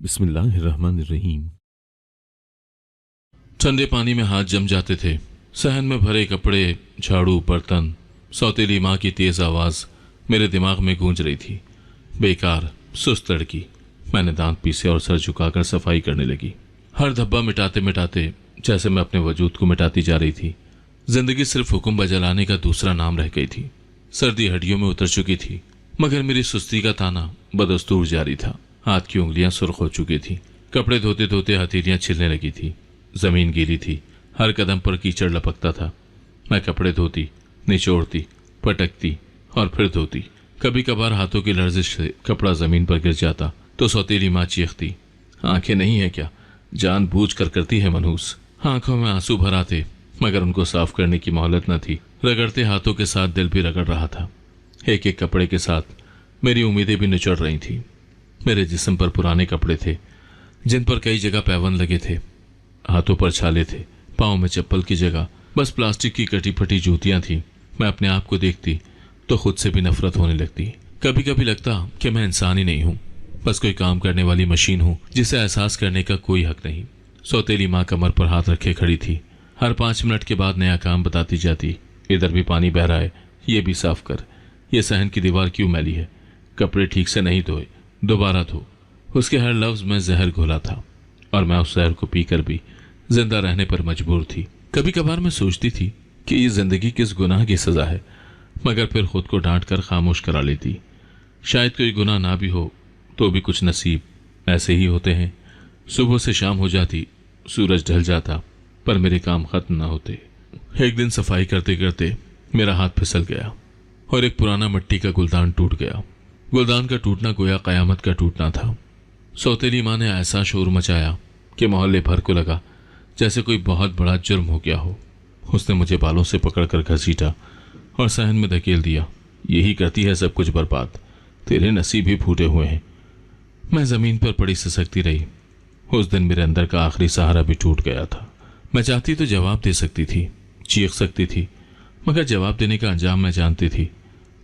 बिस्मिल्लाहिर्रहमानिर्रहीम। ठंडे पानी में हाथ जम जाते थे। सहन में भरे कपड़े, झाड़ू, बर्तन, सौतेली माँ की तेज आवाज मेरे दिमाग में गूंज रही थी। बेकार, सुस्त लड़की। मैंने दांत पीसे और सर झुकाकर सफाई करने लगी। हर धब्बा मिटाते मिटाते जैसे मैं अपने वजूद को मिटाती जा रही थी। जिंदगी सिर्फ हुक्म बजलाने का दूसरा नाम रह गई थी। सर्दी हड्डियों में उतर चुकी थी, मगर मेरी सुस्ती का ताना बदस्तूर जारी था। हाथ की उंगलियां सुर्ख हो चुकी थी। कपड़े धोते धोते हथेलियां छिलने लगी थी। जमीन गीली थी। हर कदम पर कीचड़ लपकता था। मैं कपड़े धोती, निचोड़ती, पटकती और फिर धोती। कभी कभार हाथों की लर्जिश से कपड़ा जमीन पर गिर जाता तो सौतेली माँ चीखती, आंखें नहीं है क्या, जानबूझ कर करती है मनहूस। आंखों में आंसू भर आते, मगर उनको साफ करने की मोहलत न थी। रगड़ते हाथों के साथ दिल भी रगड़ रहा था। एक एक कपड़े के साथ मेरी उम्मीदें भी निचड़ रही थी। मेरे जिस्म पर पुराने कपड़े थे, जिन पर कई जगह पैवन लगे थे। हाथों पर छाले थे, पाँव में चप्पल की जगह बस प्लास्टिक की कटी फटी जूतियां थी। मैं अपने आप को देखती तो खुद से भी नफरत होने लगती। कभी कभी लगता कि मैं इंसान ही नहीं हूँ, बस कोई काम करने वाली मशीन हूँ जिसे एहसास करने का कोई हक नहीं। सौतेली माँ कमर पर हाथ रखे खड़ी थी। हर 5 मिनट के बाद नया काम बताती जाती। इधर भी पानी बह रहा है, ये भी साफ कर। ये सहन की दीवार क्यों मैली है, कपड़े ठीक से नहीं धोए, दोबारा धो। उसके हर लफ्ज में जहर घोला था और मैं उस जहर को पीकर भी जिंदा रहने पर मजबूर थी। कभी कभार मैं सोचती थी कि ये जिंदगी किस गुनाह की सजा है, मगर फिर खुद को डांट कर खामोश करा लेती। शायद कोई गुनाह ना भी हो तो भी कुछ नसीब ऐसे ही होते हैं। सुबह से शाम हो जाती, सूरज ढल जाता, पर मेरे काम खत्म ना होते। एक दिन सफाई करते करते मेरा हाथ फिसल गया और एक पुराना मिट्टी का गुलदान टूट गया। गुलदान का टूटना गोया कयामत का टूटना था। सौतेली माँ ने ऐसा शोर मचाया कि मोहल्ले भर को लगा जैसे कोई बहुत बड़ा जुर्म हो गया हो। उसने मुझे बालों से पकड़कर घसीटा और सहन में धकेल दिया। यही करती है सब कुछ बर्बाद, तेरे नसीब ही फूटे हुए हैं। मैं जमीन पर पड़ी सिसकती रही। उस दिन मेरे अंदर का आखिरी सहारा भी टूट गया था। मैं चाहती तो जवाब दे सकती थी, चीख सकती थी, मगर जवाब देने का अंजाम मैं जानती थी।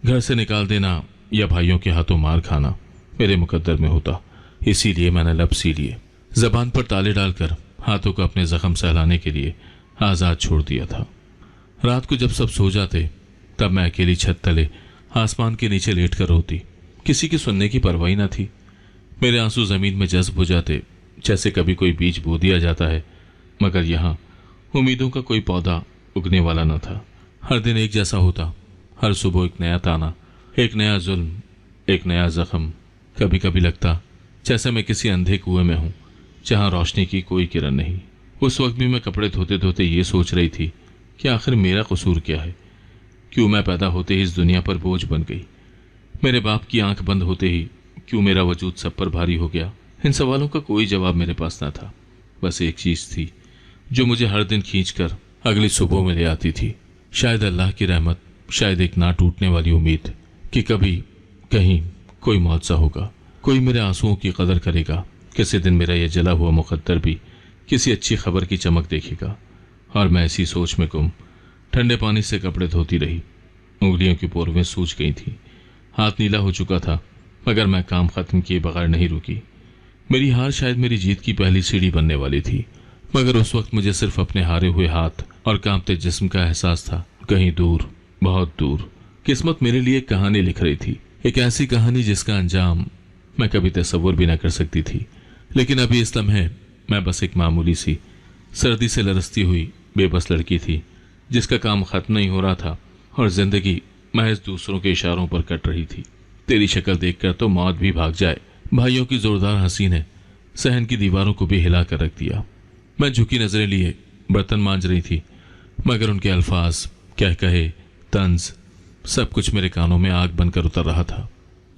घर से निकाल देना या भाइयों के हाथों मार खाना मेरे मुकद्दर में होता। इसीलिए मैंने लब सी लिए, जबान पर ताले डालकर हाथों को अपने जख्म सहलाने के लिए आजाद छोड़ दिया था। रात को जब सब सो जाते तब मैं अकेली छत तले आसमान के नीचे लेटकर रोती। किसी की सुनने की परवाही न थी। मेरे आंसू जमीन में जज्ब हो जाते, जैसे कभी कोई बीज बो दिया जाता है, मगर यहाँ उम्मीदों का कोई पौधा उगने वाला न था। हर दिन एक जैसा होता। हर सुबह एक नया ताना, एक नया जुल्म, एक नया जख्म। कभी कभी लगता जैसे मैं किसी अंधे कुएं में हूं, जहां रोशनी की कोई किरण नहीं। उस वक्त भी मैं कपड़े धोते धोते ये सोच रही थी कि आखिर मेरा कसूर क्या है। क्यों मैं पैदा होते ही इस दुनिया पर बोझ बन गई? मेरे बाप की आंख बंद होते ही क्यों मेरा वजूद सब पर भारी हो गया? इन सवालों का कोई जवाब मेरे पास ना था। बस एक चीज थी जो मुझे हर दिन खींचकर अगली सुबह में ले आती थी। शायद अल्लाह की रहमत, शायद एक ना टूटने वाली उम्मीद कि कभी कहीं कोई मुआवजा होगा, कोई मेरे आंसुओं की कदर करेगा। किसी दिन मेरा यह जला हुआ मुकद्दर भी किसी अच्छी खबर की चमक देखेगा। और मैं ऐसी सोच में गुम ठंडे पानी से कपड़े धोती रही। उंगलियों की पोरवें सूज गई थी, हाथ नीला हो चुका था, मगर मैं काम खत्म किए बगैर नहीं रुकी। मेरी हार शायद मेरी जीत की पहली सीढ़ी बनने वाली थी, मगर उस वक्त मुझे सिर्फ अपने हारे हुए हाथ और कांपते जिस्म का एहसास था। कहीं दूर, बहुत दूर, किस्मत मेरे लिए एक कहानी लिख रही थी। एक ऐसी कहानी जिसका अंजाम मैं कभी तस्वुर भी न कर सकती थी। लेकिन अभी इस लम्हे मैं बस एक मामूली सी सर्दी से लरसती हुई बेबस लड़की थी, जिसका काम खत्म नहीं हो रहा था और जिंदगी महज दूसरों के इशारों पर कट रही थी। तेरी शक्ल देखकर तो मौत भी भाग जाए। भाइयों की जोरदार हंसी ने सहन की दीवारों को भी हिला कर रख दिया। मैं झुकी नजरें लिए बर्तन मांज रही थी, मगर उनके अल्फाज, क्या कहे, तंज, सब कुछ मेरे कानों में आग बनकर उतर रहा था।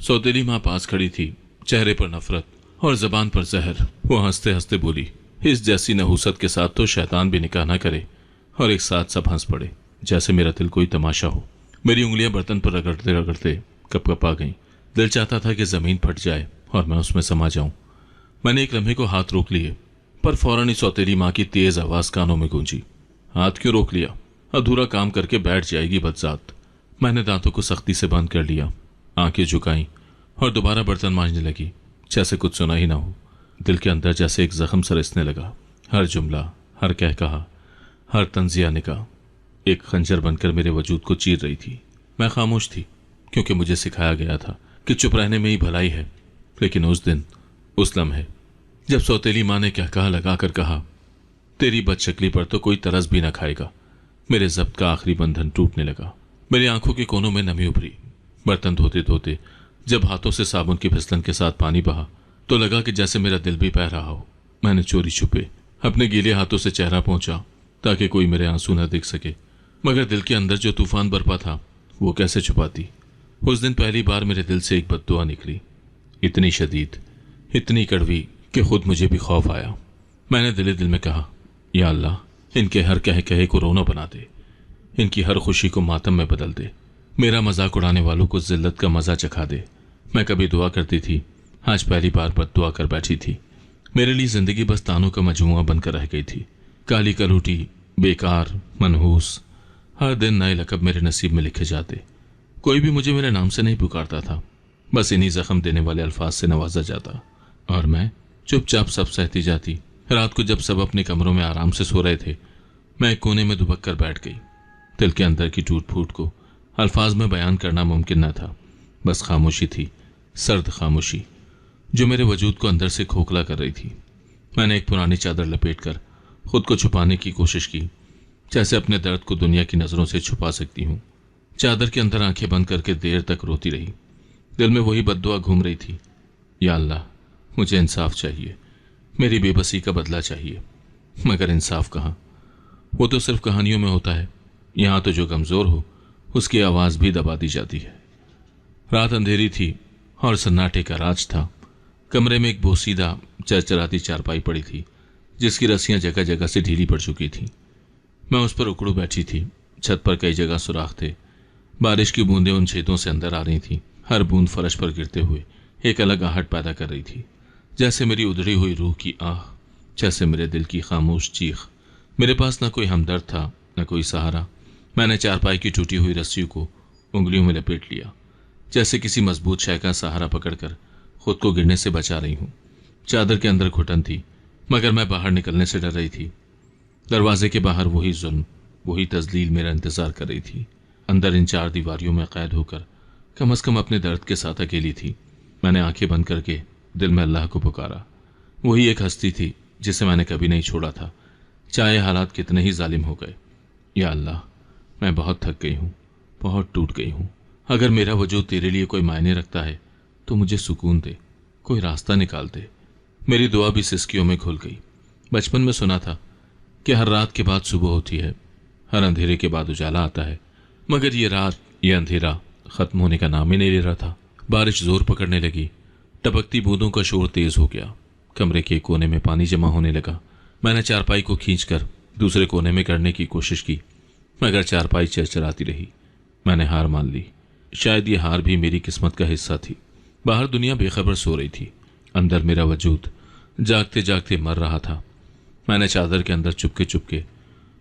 सौतेली माँ पास खड़ी थी, चेहरे पर नफरत और जबान पर जहर। वो हंसते हंसते बोली, इस जैसी नहूसत के साथ तो शैतान भी निकाह ना करे। और एक साथ सब हंस पड़े, जैसे मेरा दिल कोई तमाशा हो। मेरी उंगलियां बर्तन पर रगड़ते रगड़ते कपकपा गईं। दिल चाहता था कि जमीन फट जाए और मैं उसमें समा जाऊं। मैंने एक लम्हे को हाथ रोक लिए, पर फौरन ही सौतेली माँ की तेज आवाज कानों में गूंजी, हाथ क्यों रोक लिया? अधूरा काम करके बैठ जाएगी बदजात। मैंने दांतों को सख्ती से बंद कर लिया, आंखें झुकाई और दोबारा बर्तन मांजने लगी, जैसे कुछ सुना ही ना हो। दिल के अंदर जैसे एक जख्म सरसने लगा। हर जुमला, हर कह कहा, हर तंजिया निगाह एक खंजर बनकर मेरे वजूद को चीर रही थी। मैं खामोश थी क्योंकि मुझे सिखाया गया था कि चुप रहने में ही भलाई है। लेकिन उस दिन, उस लम्हे, जब सौतेली माँ ने कह लगाकर कहा, तेरी बदशक्ली पर तो कोई तरस भी न खाएगा, मेरे जब्त का आखिरी बंधन टूटने लगा। मेरी आंखों के कोनों में नमी उभरी। बर्तन धोते धोते जब हाथों से साबुन की फिसलन के साथ पानी बहा तो लगा कि जैसे मेरा दिल भी बह रहा हो। मैंने चोरी छुपे अपने गीले हाथों से चेहरा पहुंचा ताकि कोई मेरे आंसू न देख सके, मगर दिल के अंदर जो तूफान बरपा था वो कैसे छुपाती। उस दिन पहली बार मेरे दिल से एक बद्दुआ निकली, इतनी शदीद, इतनी कड़वी कि खुद मुझे भी खौफ आया। मैंने दिल दिल में कहा, या अल्लाह, इनके हर कहे कहे को रोना बना दे, इनकी हर खुशी को मातम में बदल दे, मेरा मजाक उड़ाने वालों को जिल्लत का मजा चखा दे। मैं कभी दुआ करती थी, आज पहली बार बद्दुआ कर बैठी थी। मेरे लिए जिंदगी बस तानों का मजमुआ बनकर रह गई थी, काली कलूटी, बेकार, मनहूस। हर दिन नए लकब मेरे नसीब में लिखे जाते। कोई भी मुझे मेरे नाम से नहीं पुकारता था, बस इन्हीं जख्म देने वाले अल्फाज से नवाजा जाता और मैं चुपचाप सब सहती जाती। रात को जब सब अपने कमरों में आराम से सो रहे थे, मैं एक कोने में दुबक कर बैठ गई। दिल के अंदर की टूट फूट को अल्फाज में बयान करना मुमकिन न था। बस खामोशी थी, सर्द खामोशी, जो मेरे वजूद को अंदर से खोखला कर रही थी। मैंने एक पुरानी चादर लपेटकर खुद को छुपाने की कोशिश की, जैसे अपने दर्द को दुनिया की नज़रों से छुपा सकती हूँ। चादर के अंदर आंखें बंद करके देर तक रोती रही। दिल में वही बद्दुआ घूम रही थी, या अल्लाह, मुझे इंसाफ चाहिए, मेरी बेबसी का बदला चाहिए। मगर इंसाफ कहाँ, वो तो सिर्फ कहानियों में होता है। यहाँ तो जो कमज़ोर हो उसकी आवाज़ भी दबा दी जाती है। रात अंधेरी थी और सन्नाटे का राज था। कमरे में एक बोसीदा चरचराती चारपाई पड़ी थी, जिसकी रस्सियां जगह जगह से ढीली पड़ चुकी थी। मैं उस पर उकड़ू बैठी थी। छत पर कई जगह सुराख थे। बारिश की बूंदें उन छेदों से अंदर आ रही थीं। हर बूंद फर्श पर गिरते हुए एक अलग आहट पैदा कर रही थी, जैसे मेरी उधड़ी हुई रूह की आह, जैसे मेरे दिल की खामोश चीख। मेरे पास न कोई हमदर्द था, न कोई सहारा। मैंने चारपाई की टूटी हुई रस्सियों को उंगलियों में लपेट लिया, जैसे किसी मजबूत शय का सहारा पकड़कर खुद को गिरने से बचा रही हूं। चादर के अंदर घुटन थी, मगर मैं बाहर निकलने से डर रही थी। दरवाजे के बाहर वही जुल्म, वही तजलील मेरा इंतजार कर रही थी। अंदर इन चार दीवारियों में कैद होकर कम से कम अपने दर्द के साथ अकेली थी। मैंने आंखें बंद करके दिल में अल्लाह को पुकारा। वही एक हस्ती थी जिसे मैंने कभी नहीं छोड़ा था, चाहे हालात कितने ही जालिम हो गए। या अल्लाह, मैं बहुत थक गई हूँ, बहुत टूट गई हूँ। अगर मेरा वजूद तेरे लिए कोई मायने रखता है तो मुझे सुकून दे, कोई रास्ता निकाल दे। मेरी दुआ भी सिसकियों में घुल गई। बचपन में सुना था कि हर रात के बाद सुबह होती है, हर अंधेरे के बाद उजाला आता है, मगर ये रात, ये अंधेरा खत्म होने का नाम ही नहीं ले रहा था। बारिश जोर पकड़ने लगी। टपकती बूंदों का शोर तेज हो गया। कमरे के कोने में पानी जमा होने लगा। मैंने चारपाई को खींचकर दूसरे कोने में करने की कोशिश की, मगर चारपाई चरचराती रही। मैंने हार मान ली। शायद ये हार भी मेरी किस्मत का हिस्सा थी। बाहर दुनिया बेखबर सो रही थी, अंदर मेरा वजूद जागते जागते मर रहा था। मैंने चादर के अंदर चुपके चुपके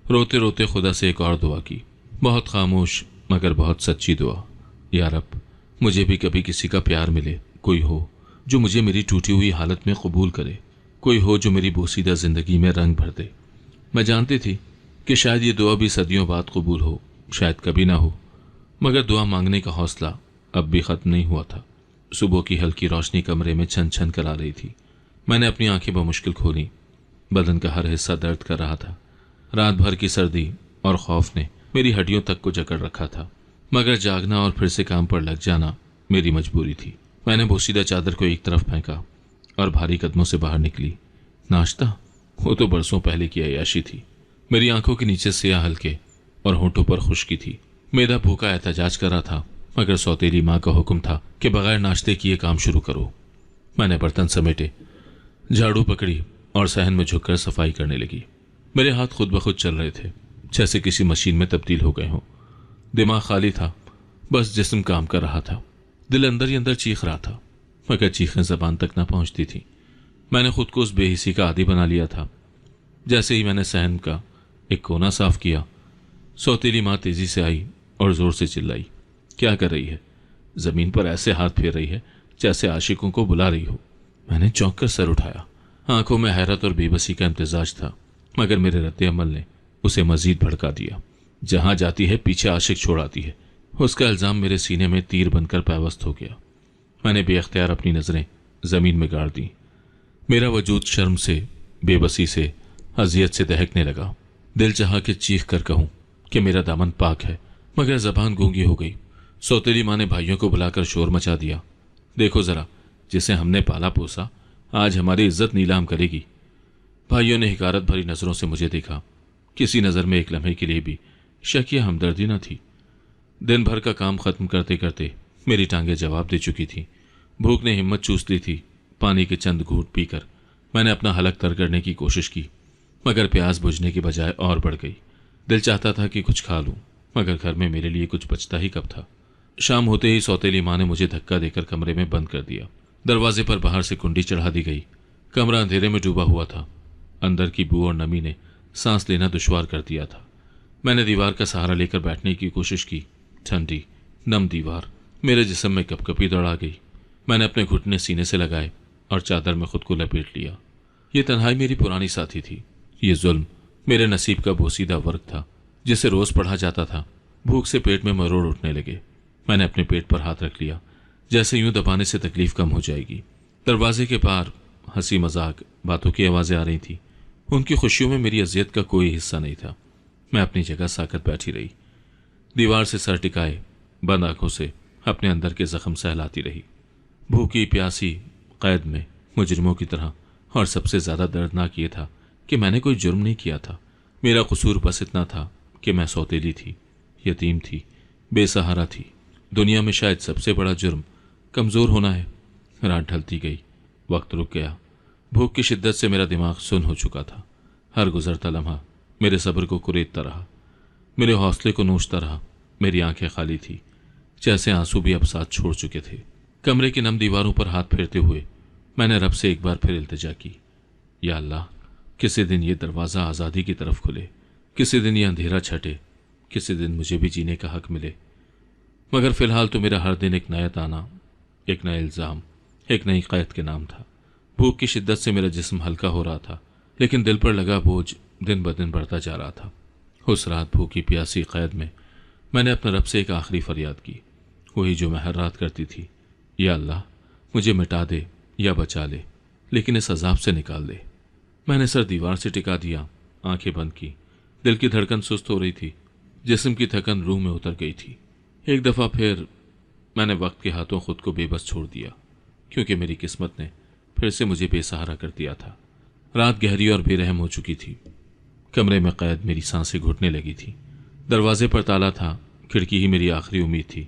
रोते रोते खुदा से एक और दुआ की, बहुत खामोश मगर बहुत सच्ची दुआ। या रब, मुझे भी कभी किसी का प्यार मिले, कोई हो जो मुझे मेरी टूटी हुई हालत में कबूल करे, कोई हो जो मेरी बोसीदा जिंदगी में रंग भर दे। मैं जानती थी कि शायद ये दुआ भी सदियों बाद कबूल हो, शायद कभी ना हो, मगर दुआ मांगने का हौसला अब भी खत्म नहीं हुआ था। सुबह की हल्की रोशनी कमरे में छन छन कर आ रही थी। मैंने अपनी आंखें बमुश्किल खोली। बदन का हर हिस्सा दर्द कर रहा था। रात भर की सर्दी और खौफ ने मेरी हड्डियों तक को जकड़ रखा था, मगर जागना और फिर से काम पर लग जाना मेरी मजबूरी थी। मैंने बोसीदा चादर को एक तरफ फेंका और भारी कदमों से बाहर निकली। नाश्ता, वो तो बरसों पहले की अय्याशी थी। मेरी आंखों के नीचे सियाह हल्के और होठों पर खुश्की थी। मेरा भूखा एहतजाज कर रहा था, मगर सौतेली माँ का हुक्म था कि बगैर नाश्ते किए काम शुरू करो। मैंने बर्तन समेटे, झाड़ू पकड़ी और सहन में झुककर सफाई करने लगी। मेरे हाथ खुद ब खुद चल रहे थे, जैसे किसी मशीन में तब्दील हो गए हों। दिमाग खाली था, बस जिस्म काम कर रहा था। दिल अंदर ही अंदर चीख रहा था, मगर चीखें जबान तक ना पहुंचती थी। मैंने खुद को उस बेहिसी का आदी बना लिया था। जैसे ही मैंने सहन का एक कोना साफ किया, सौतेली माँ तेजी से आई और जोर से चिल्लाई, क्या कर रही है? जमीन पर ऐसे हाथ फेर रही है जैसे आशिकों को बुला रही हो। मैंने चौंक कर सर उठाया। आंखों में हैरत और बेबसी का इम्तिजाज था, मगर मेरे रद्द अमल ने उसे मजीद भड़का दिया। जहां जाती है पीछे आशिक छोड़ आती है, उसका इल्ज़ाम मेरे सीने में तीर बनकर पैवस्त हो गया। मैंने बेअख्तियार अपनी नज़रें ज़मीन में गाड़ दी। मेरा वजूद शर्म से, बेबसी से, अजियत से दहकने लगा। दिल चाहा कि चीख कर कहूं कि मेरा दामन पाक है, मगर ज़बान गूंगी हो गई। सौतेली माँ ने भाइयों को बुलाकर शोर मचा दिया, देखो ज़रा, जिसे हमने पाला पोसा आज हमारी इज्जत नीलाम करेगी। भाइयों ने हिकारत भरी नज़रों से मुझे देखा। किसी नज़र में एक लम्हे के लिए भी शक या हमदर्दी न थी। दिन भर का काम खत्म करते करते मेरी टांगें जवाब दे चुकी थी। भूख ने हिम्मत चूस ली थी। पानी के चंद घूंट पीकर मैंने अपना हलक तर करने की कोशिश की, मगर प्यास बुझने की बजाय और बढ़ गई। दिल चाहता था कि कुछ खा लूं, मगर घर में मेरे लिए कुछ बचता ही कब था। शाम होते ही सौतेली माँ ने मुझे धक्का देकर कमरे में बंद कर दिया। दरवाजे पर बाहर से कुंडी चढ़ा दी गई। कमरा अंधेरे में डूबा हुआ था। अंदर की बू और नमी ने सांस लेना दुश्वार कर दिया था। मैंने दीवार का सहारा लेकर बैठने की कोशिश की। ठंडी नम दीवार मेरे जिस्म में कपकपी दौड़ा गई। मैंने अपने घुटने सीने से लगाए और चादर में खुद को लपेट लिया। ये तन्हाई मेरी पुरानी साथी थी। ये जुल्म मेरे नसीब का बोसीदा वर्ग था, जिसे रोज पढ़ा जाता था। भूख से पेट में मरोड़ उठने लगे। मैंने अपने पेट पर हाथ रख लिया, जैसे यूं दबाने से तकलीफ कम हो जाएगी। दरवाजे के पार हंसी मजाक, बातों की आवाजें आ रही थी। उनकी खुशियों में मेरी अजियत का कोई हिस्सा नहीं था। मैं अपनी जगह साकत बैठी रही, दीवार से सर टिकाए, बंद आंखों से अपने अंदर के जख्म सहलाती रही। भूखी प्यासी कैद में मुजरिमों की तरह। और सबसे ज्यादा दर्दनाक ये था कि मैंने कोई जुर्म नहीं किया था। मेरा कसूर बस इतना था कि मैं सौतेली थी, यतीम थी, बेसहारा थी। दुनिया में शायद सबसे बड़ा जुर्म कमजोर होना है। रात ढलती गई, वक्त रुक गया। भूख की शिद्दत से मेरा दिमाग सुन्न हो चुका था। हर गुजरता लम्हा मेरे सब्र को कुरेदता रहा, मेरे हौसले को नोचता रहा। मेरी आंखें खाली थी, जैसे आंसू भी अब साथ छोड़ चुके थे। कमरे की नम दीवारों पर हाथ फेरते हुए मैंने रब से एक बार फिर इल्तिजा की, या अल्लाह, किसी दिन ये दरवाज़ा आज़ादी की तरफ खुले, किसी दिन ये अंधेरा छटे, किसी दिन मुझे भी जीने का हक मिले। मगर फिलहाल तो मेरा हर दिन एक नया ताना, एक नया इल्ज़ाम, एक नई कैद के नाम था। भूख की शिद्दत से मेरा जिस्म हल्का हो रहा था, लेकिन दिल पर लगा बोझ दिन ब दिन बढ़ता जा रहा था। उस रात भूखी प्यासी कैद में मैंने अपने रब से एक आखिरी फरियाद की, वही जो मैं हर रात करती थी, या अल्लाह, मुझे मिटा दे या बचा ले, लेकिन इस अजाब से निकाल दे। मैंने सर दीवार से टिका दिया, आंखें बंद की। दिल की धड़कन सुस्त हो रही थी, जिस्म की थकन रूह में उतर गई थी। एक दफ़ा फिर मैंने वक्त के हाथों खुद को बेबस छोड़ दिया, क्योंकि मेरी किस्मत ने फिर से मुझे बेसहारा कर दिया था। रात गहरी और बेरहम हो चुकी थी। कमरे में कैद मेरी सांसें घुटने लगी थी। दरवाजे पर ताला था, खिड़की ही मेरी आखिरी उम्मीद थी।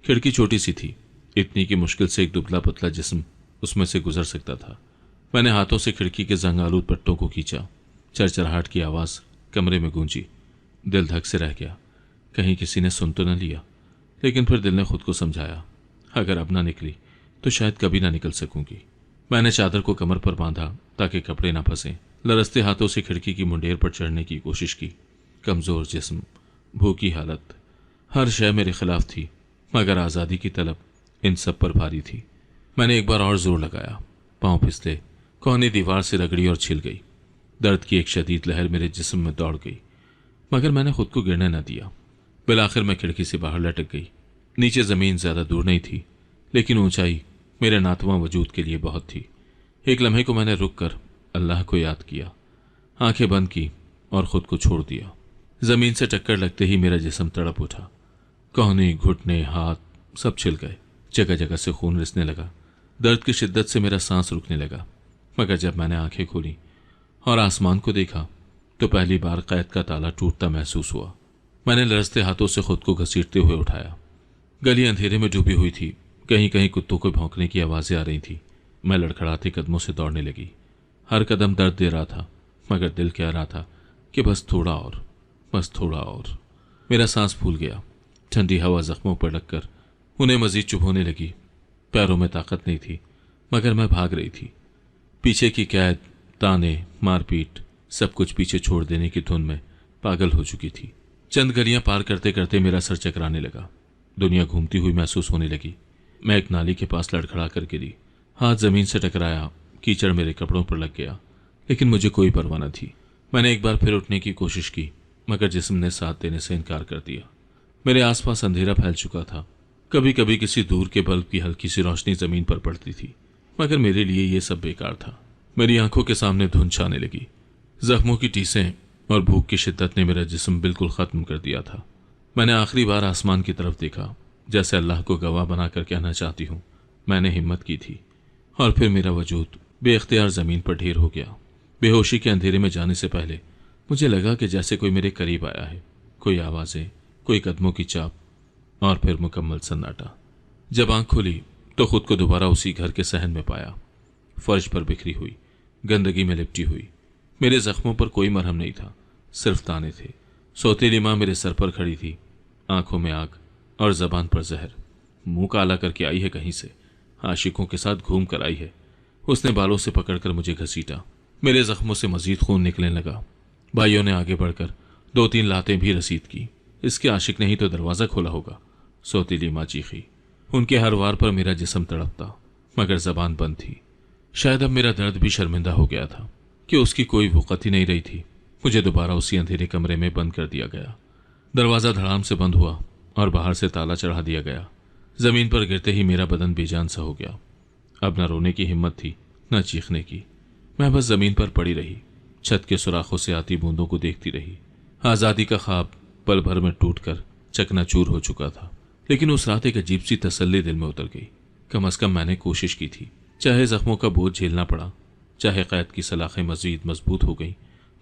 खिड़की छोटी सी थी, इतनी कि मुश्किल से एक दुबला पतला जिस्म उसमें से गुजर सकता था। मैंने हाथों से खिड़की के जंग-आलूद पट्टों को खींचा। चरचराहट की आवाज़ कमरे में गूंजी। दिल धक से रह गया, कहीं किसी ने सुन तो न लिया। लेकिन फिर दिल ने खुद को समझाया, अगर अब ना निकली तो शायद कभी ना निकल सकूंगी। मैंने चादर को कमर पर बांधा ताकि कपड़े ना फंसें। लरसते हाथों से खिड़की की मुंडेर पर चढ़ने की कोशिश की। कमज़ोर जिस्म, भूखी हालत, हर शय मेरे खिलाफ थी, मगर आज़ादी की तलब इन सब पर भारी थी। मैंने एक बार और जोर लगाया, पांव फिसले, कोहनी दीवार से रगड़ी और छिल गई। दर्द की एक शदीद लहर मेरे जिस्म में दौड़ गई, मगर मैंने खुद को गिरने न दिया। बिलाखिर मैं खिड़की से बाहर लटक गई। नीचे ज़मीन ज़्यादा दूर नहीं थी, लेकिन ऊंचाई मेरे नातवा वजूद के लिए बहुत थी। एक लम्हे को मैंने रुक कर अल्लाह को याद किया, आंखें बंद की और खुद को छोड़ दिया। ज़मीन से टक्कर लगते ही मेरा जिस्म तड़प उठा। कोहनी, घुटने, हाथ सब छिल गए। जगह जगह से खून रिसने लगा। दर्द की शिद्दत से मेरा सांस रुकने लगा। मगर जब मैंने आंखें खोली और आसमान को देखा तो पहली बार कैद का ताला टूटता महसूस हुआ। मैंने लरसते हाथों से खुद को घसीटते हुए उठाया। गली अंधेरे में डूबी हुई थी। कहीं कहीं कुत्तों को भौंकने की आवाज़ें आ रही थी। मैं लड़खड़ाते कदमों से दौड़ने लगी। हर कदम दर्द दे रहा था, मगर दिल कह रहा था कि बस थोड़ा और, बस थोड़ा और। मेरा सांस फूल गया। ठंडी हवा जख्मों पर लगकर उन्हें मजीद चुभोने लगी। पैरों में ताकत नहीं थी, मगर मैं भाग रही थी। पीछे की कैद, ताने, मारपीट, सब कुछ पीछे छोड़ देने की धुन में पागल हो चुकी थी। चंद गलियां पार करते करते मेरा सर चकराने लगा। दुनिया घूमती हुई महसूस होने लगी। मैं एक नाली के पास लड़खड़ा कर गिरी। हाथ जमीन से टकराया, कीचड़ मेरे कपड़ों पर लग गया, लेकिन मुझे कोई परवाह न थी। मैंने एक बार फिर उठने की कोशिश की, मगर जिस्म ने साथ देने से इनकार कर दिया। मेरे आसपास अंधेरा फैल चुका था। कभी कभी किसी दूर के बल्ब की हल्की सी रोशनी जमीन पर पड़ती थी, मगर मेरे लिए ये सब बेकार था। मेरी आंखों के सामने धुंध छाने लगी। जख्मों की टीसें और भूख की शिद्दत ने मेरा जिस्म बिल्कुल खत्म कर दिया था। मैंने आखिरी बार आसमान की तरफ देखा, जैसे अल्लाह को गवाह बनाकर कहना चाहती हूँ मैंने हिम्मत की थी, और फिर मेरा वजूद बेख्तियार जमीन पर ढेर हो गया। बेहोशी के अंधेरे में जाने से पहले मुझे लगा कि जैसे कोई मेरे करीब आया है, कोई आवाज़ें, कोई कदमों की चाप, और फिर मुकम्मल सन्नाटा। जब आंख खुली तो खुद को दोबारा उसी घर के सहन में पाया। फर्श पर बिखरी हुई, गंदगी में लिपटी हुई। मेरे जख्मों पर कोई मरहम नहीं था, सिर्फ ताने थे। सौतेली माँ मेरे सर पर खड़ी थी, आंखों में आग और जबान पर जहर। मुंह काला करके आई है कहीं से, आशिकों के साथ घूम कर आई है। उसने बालों से पकड़कर मुझे घसीटा। मेरे जख्मों से मजीद खून निकलने लगा। भाइयों ने आगे बढ़कर 2-3 लातें भी रसीद की। इसके आशिक ने ही तो दरवाज़ा खोला होगा, सौतेली माँ चीखी। उनके हर वार पर मेरा जिस्म तड़पता, मगर जबान बंद थी। शायद अब मेरा दर्द भी शर्मिंदा हो गया था कि उसकी कोई वक़्त ही नहीं रही थी। मुझे दोबारा उसी अंधेरे कमरे में बंद कर दिया गया। दरवाज़ा धड़ाम से बंद हुआ और बाहर से ताला चढ़ा दिया गया। ज़मीन पर गिरते ही मेरा बदन बेजान सा हो गया। अब न रोने की हिम्मत थी, न चीखने की। मैं बस ज़मीन पर पड़ी रही, छत के सुराखों से आती बूंदों को देखती रही। आज़ादी का ख्वाब पल भर में टूटकर चकनाचूर हो चुका था, लेकिन उस रात एक अजीब सी तसल्ली दिल में उतर गई। कम से कम मैंने कोशिश की थी। चाहे जख्मों का बोझ झेलना पड़ा, चाहे कैद की सलाखें मजीद मजबूत हो गईं,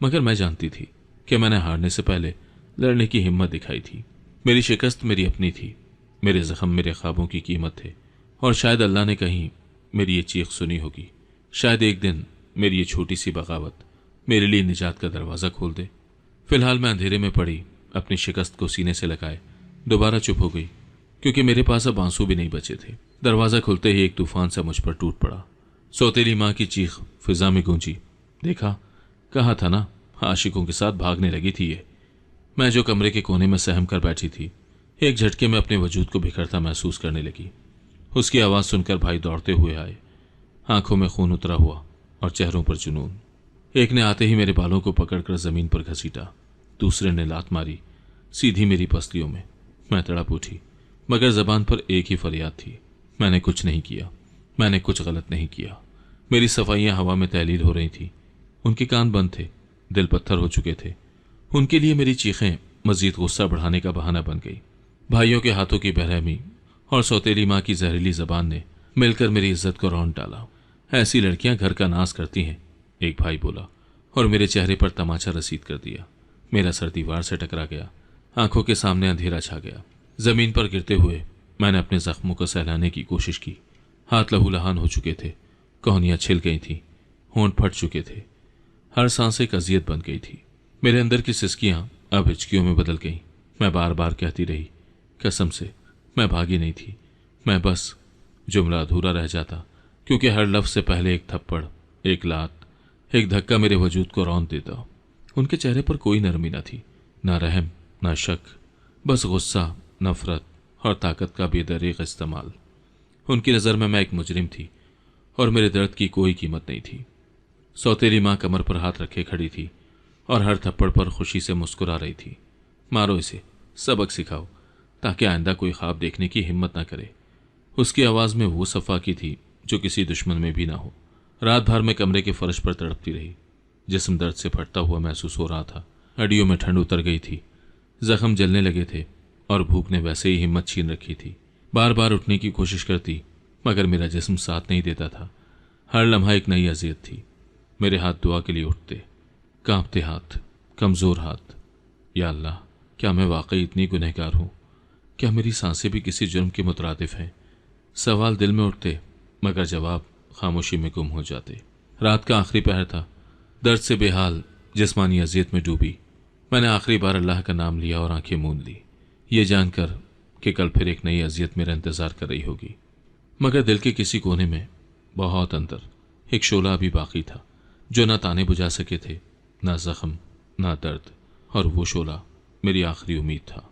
मगर मैं जानती थी कि मैंने हारने से पहले लड़ने की हिम्मत दिखाई थी। मेरी शिकस्त मेरी अपनी थी, मेरे जख्म मेरे ख्वाबों की कीमत थे, और शायद अल्लाह ने कहीं मेरी ये चीख सुनी होगी। शायद एक दिन मेरी ये छोटी सी बगावत मेरे लिए निजात का दरवाज़ा खोल दे। फिलहाल मैं अंधेरे में पड़ी अपनी शिकस्त को सीने से लगाए दोबारा चुप हो गई, क्योंकि मेरे पास अब आंसू भी नहीं बचे थे। दरवाज़ा खुलते ही एक तूफान सा मुझ पर टूट पड़ा। सौतेली माँ की चीख फिजा में गूंजी। देखा, कहा था ना, आशिकों के साथ भागने लगी थी ये। मैं जो कमरे के कोने में सहम कर बैठी थी, एक झटके में अपने वजूद को बिखरता महसूस करने लगी। उसकी आवाज़ सुनकर भाई दौड़ते हुए आए। आंखों में खून उतरा हुआ और चेहरों पर जुनून। एक ने आते ही मेरे बालों को पकड़कर ज़मीन पर घसीटा, दूसरे ने लात मारी सीधी मेरी पसलियों में। मैं तड़प उठी, मगर ज़बान पर एक ही फरियाद थी, मैंने कुछ नहीं किया, मैंने कुछ गलत नहीं किया। मेरी सफाइयाँ हवा में तहलील हो रही थी। उनके कान बंद थे, दिल पत्थर हो चुके थे। उनके लिए मेरी चीखें मजीद गुस्सा बढ़ाने का बहाना बन गई। भाइयों के हाथों की बेरहमी और सौतेली माँ की जहरीली जबान ने मिलकर मेरी इज्जत को रौंद डाला। ऐसी लड़कियां घर का नाश करती हैं, एक भाई बोला, और मेरे चेहरे पर तमाचा रसीद कर दिया। मेरा सर दीवार से टकरा गया, आंखों के सामने अंधेरा छा गया। जमीन पर गिरते हुए मैंने अपने जख्मों को सहलाने की कोशिश की। हाथ लहूलुहान हो चुके थे, कोहनियाँ छिल गई थीं, होंठ फट चुके थे, हर सांस एक अजियत बन गई थी। मेरे अंदर की सिसकियाँ अब हिचकियों में बदल गईं। मैं बार बार कहती रही, कसम से मैं भागी नहीं थी, मैं बस। जुमला अधूरा रह जाता, क्योंकि हर लफ्ज़ से पहले एक थप्पड़, एक लात, एक धक्का मेरे वजूद को रौंद देता। उनके चेहरे पर कोई नरमी न थी, ना रहम, ना शक, बस गुस्सा, नफरत और ताकत का बेदरीग इस्तेमाल। उनकी नज़र में मैं एक मुजरिम थी और मेरे दर्द की कोई कीमत नहीं थी। सौतेली माँ कमर पर हाथ रखे खड़ी थी और हर थप्पड़ पर खुशी से मुस्कुरा रही थी। मारो इसे, सबक सिखाओ, ताकि आइंदा कोई ख्वाब देखने की हिम्मत ना करे। उसकी आवाज़ में वो सफ़ा की थी जो किसी दुश्मन में भी ना हो। रात भर में कमरे के फर्श पर तड़पती रही। जिस्म दर्द से फटता हुआ महसूस हो रहा था। हड्डियों में ठंड उतर गई थी, जख्म जलने लगे थे और भूख ने वैसे ही हिम्मत छीन रखी थी। बार बार उठने की कोशिश करती, मगर मेरा जिस्म साथ नहीं देता था। हर लम्हा एक नई अजियत थी। मेरे हाथ दुआ के लिए उठते, कांपते हाथ, कमज़ोर हाथ। या अल्लाह, क्या मैं वाकई इतनी गुनहगार हूँ? क्या मेरी सांसें भी किसी जुर्म के मुतरादिफ हैं? सवाल दिल में उठते, मगर जवाब खामोशी में गुम हो जाते। रात का आखिरी पहर था। दर्द से बेहाल, जिस्मानी अजियत में डूबी, मैंने आखिरी बार अल्लाह का नाम लिया और आंखें मूंद ली, ये जानकर कि कल फिर एक नई अजियत मेरा इंतज़ार कर रही होगी। मगर दिल के किसी कोने में बहुत अंदर एक शोला अभी बाकी था, जो ना ताने बुझा सके थे, ना जख्म, ना दर्द, और वो शोला मेरी आखिरी उम्मीद था।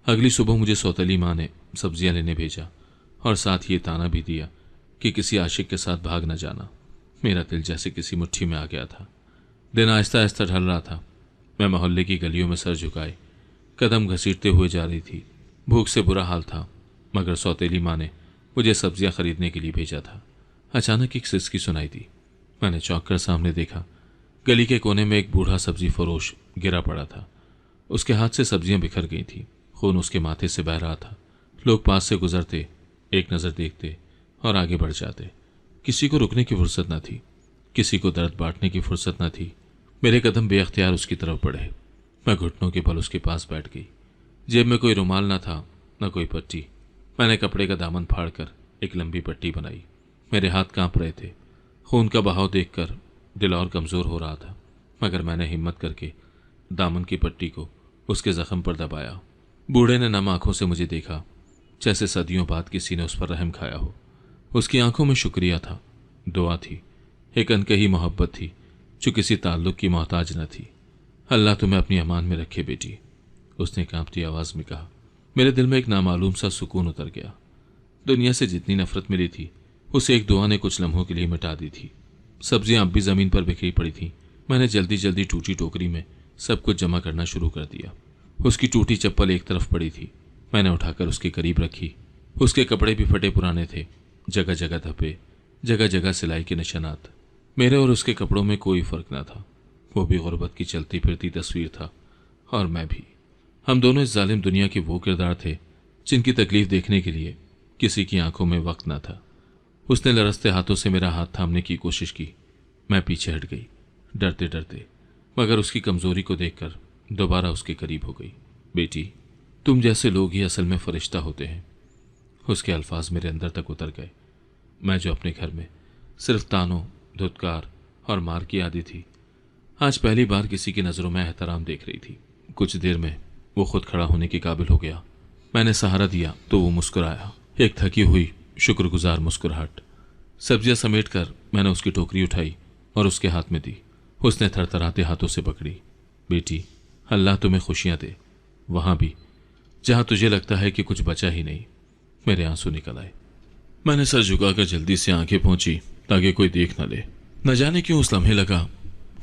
अगली सुबह मुझे सौतेली माँ ने सब्जियां लेने भेजा और साथ ये ताना भी दिया कि किसी आशिक के साथ भाग न जाना। मेरा दिल जैसे किसी मुट्ठी में आ गया था। दिन आहिस्ता आहिस्ता ढल रहा था। मैं मोहल्ले की गलियों में सर झुकाए कदम घसीटते हुए जा रही थी। भूख से बुरा हाल था, मगर सौतेली माँ ने मुझे सब्जियां खरीदने के लिए भेजा था। अचानक एक सिसकी सुनाई दी। मैंने चौंक कर सामने देखा। गली के कोने में एक बूढ़ा सब्जी फरोश गिरा पड़ा था। उसके हाथ से सब्जियां बिखर गई थी। खून उसके माथे से बह रहा था। लोग पास से गुजरते, एक नज़र देखते और आगे बढ़ जाते। किसी को रुकने की फुर्सत न थी, किसी को दर्द बांटने की फुर्सत न थी। मेरे कदम बेअख्तियार उसकी तरफ बढ़े। मैं घुटनों के बल उसके पास बैठ गई। जेब में कोई रुमाल न था, न कोई पट्टी। मैंने कपड़े का दामन फाड़कर एक लंबी पट्टी बनाई। मेरे हाथ कांप रहे थे। खून का बहाव देखकर दिल और कमज़ोर हो रहा था, मगर मैंने हिम्मत करके दामन की पट्टी को उसके जख्म पर दबाया। बूढ़े ने नम आंखों से मुझे देखा, जैसे सदियों बाद किसी ने उस पर रहम खाया हो। उसकी आंखों में शुक्रिया था, दुआ थी, एक अनकही मोहब्बत थी जो किसी ताल्लुक की मोहताज न थी। अल्लाह तुम्हें अपनी अमान में रखे बेटी, उसने कांपती आवाज में कहा। मेरे दिल में एक नामालूम सा सुकून उतर गया। दुनिया से जितनी नफरत मिली थी उसे एक दुआ ने कुछ लम्हों के लिए मिटा दी थी। सब्जियां अब भी जमीन पर बिखरी पड़ी थी। मैंने जल्दी जल्दी टूटी टोकरी में सब कुछ जमा करना शुरू कर दिया। उसकी टूटी चप्पल एक तरफ पड़ी थी। मैंने उठाकर उसके करीब रखी। उसके कपड़े भी फटे पुराने थे, जगह जगह धब्बे, जगह जगह सिलाई के निशानात। मेरे और उसके कपड़ों में कोई फर्क न था। वो भी गुर्बत की चलती फिरती तस्वीर था और मैं भी। हम दोनों इस जालिम दुनिया के वो किरदार थे जिनकी तकलीफ देखने के लिए किसी की आंखों में वक्त न था। उसने लरसते हाथों से मेरा हाथ थामने की कोशिश की। मैं पीछे हट गई, डरते डरते, मगर उसकी कमजोरी को देखकर दोबारा उसके करीब हो गई। बेटी, तुम जैसे लोग ही असल में फरिश्ता होते हैं। उसके अल्फाज मेरे अंदर तक उतर गए। मैं जो अपने घर में सिर्फ तानों, धुतकार और मार की आदी थी, आज पहली बार किसी की नज़रों में एहतराम देख रही थी। कुछ देर में वो खुद खड़ा होने के काबिल हो गया। मैंने सहारा दिया तो वो मुस्कुराया, एक थकी हुई शुक्रगुजार मुस्कुराहट। सब्जियां समेट कर मैंने उसकी टोकरी उठाई और उसके हाथ में दी। उसने थरथराते हाथों से पकड़ी। बेटी, अल्लाह तुम्हें खुशियां दे, वहां भी जहां तुझे लगता है कि कुछ बचा ही नहीं। मेरे आंसू निकल आए। मैंने सर झुकाकर जल्दी से आंखें पहुंची ताकि कोई देख न ले। न जाने क्यों उस लम्हे लगा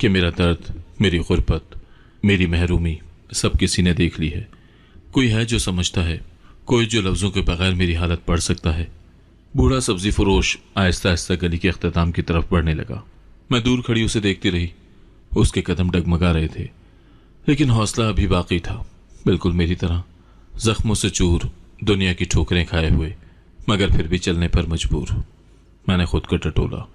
कि मेरा दर्द, मेरी गुर्बत, मेरी महरूमी सब किसी ने देख ली है। कोई है जो समझता है, कोई जो लफ्जों के बगैर मेरी हालत पढ़ सकता है। बूढ़ा सब्जी फरोश आहिस्ता आहिस्ता गली के अख्ताम की तरफ बढ़ने लगा। मैं दूर खड़ी उसे देखती रही। उसके कदम डगमगा रहे थे, लेकिन हौसला अभी बाकी था, बिल्कुल मेरी तरह, जख्मों से चूर, दुनिया की ठोकरें खाए हुए, मगर फिर भी चलने पर मजबूर। मैंने खुद को टटोला।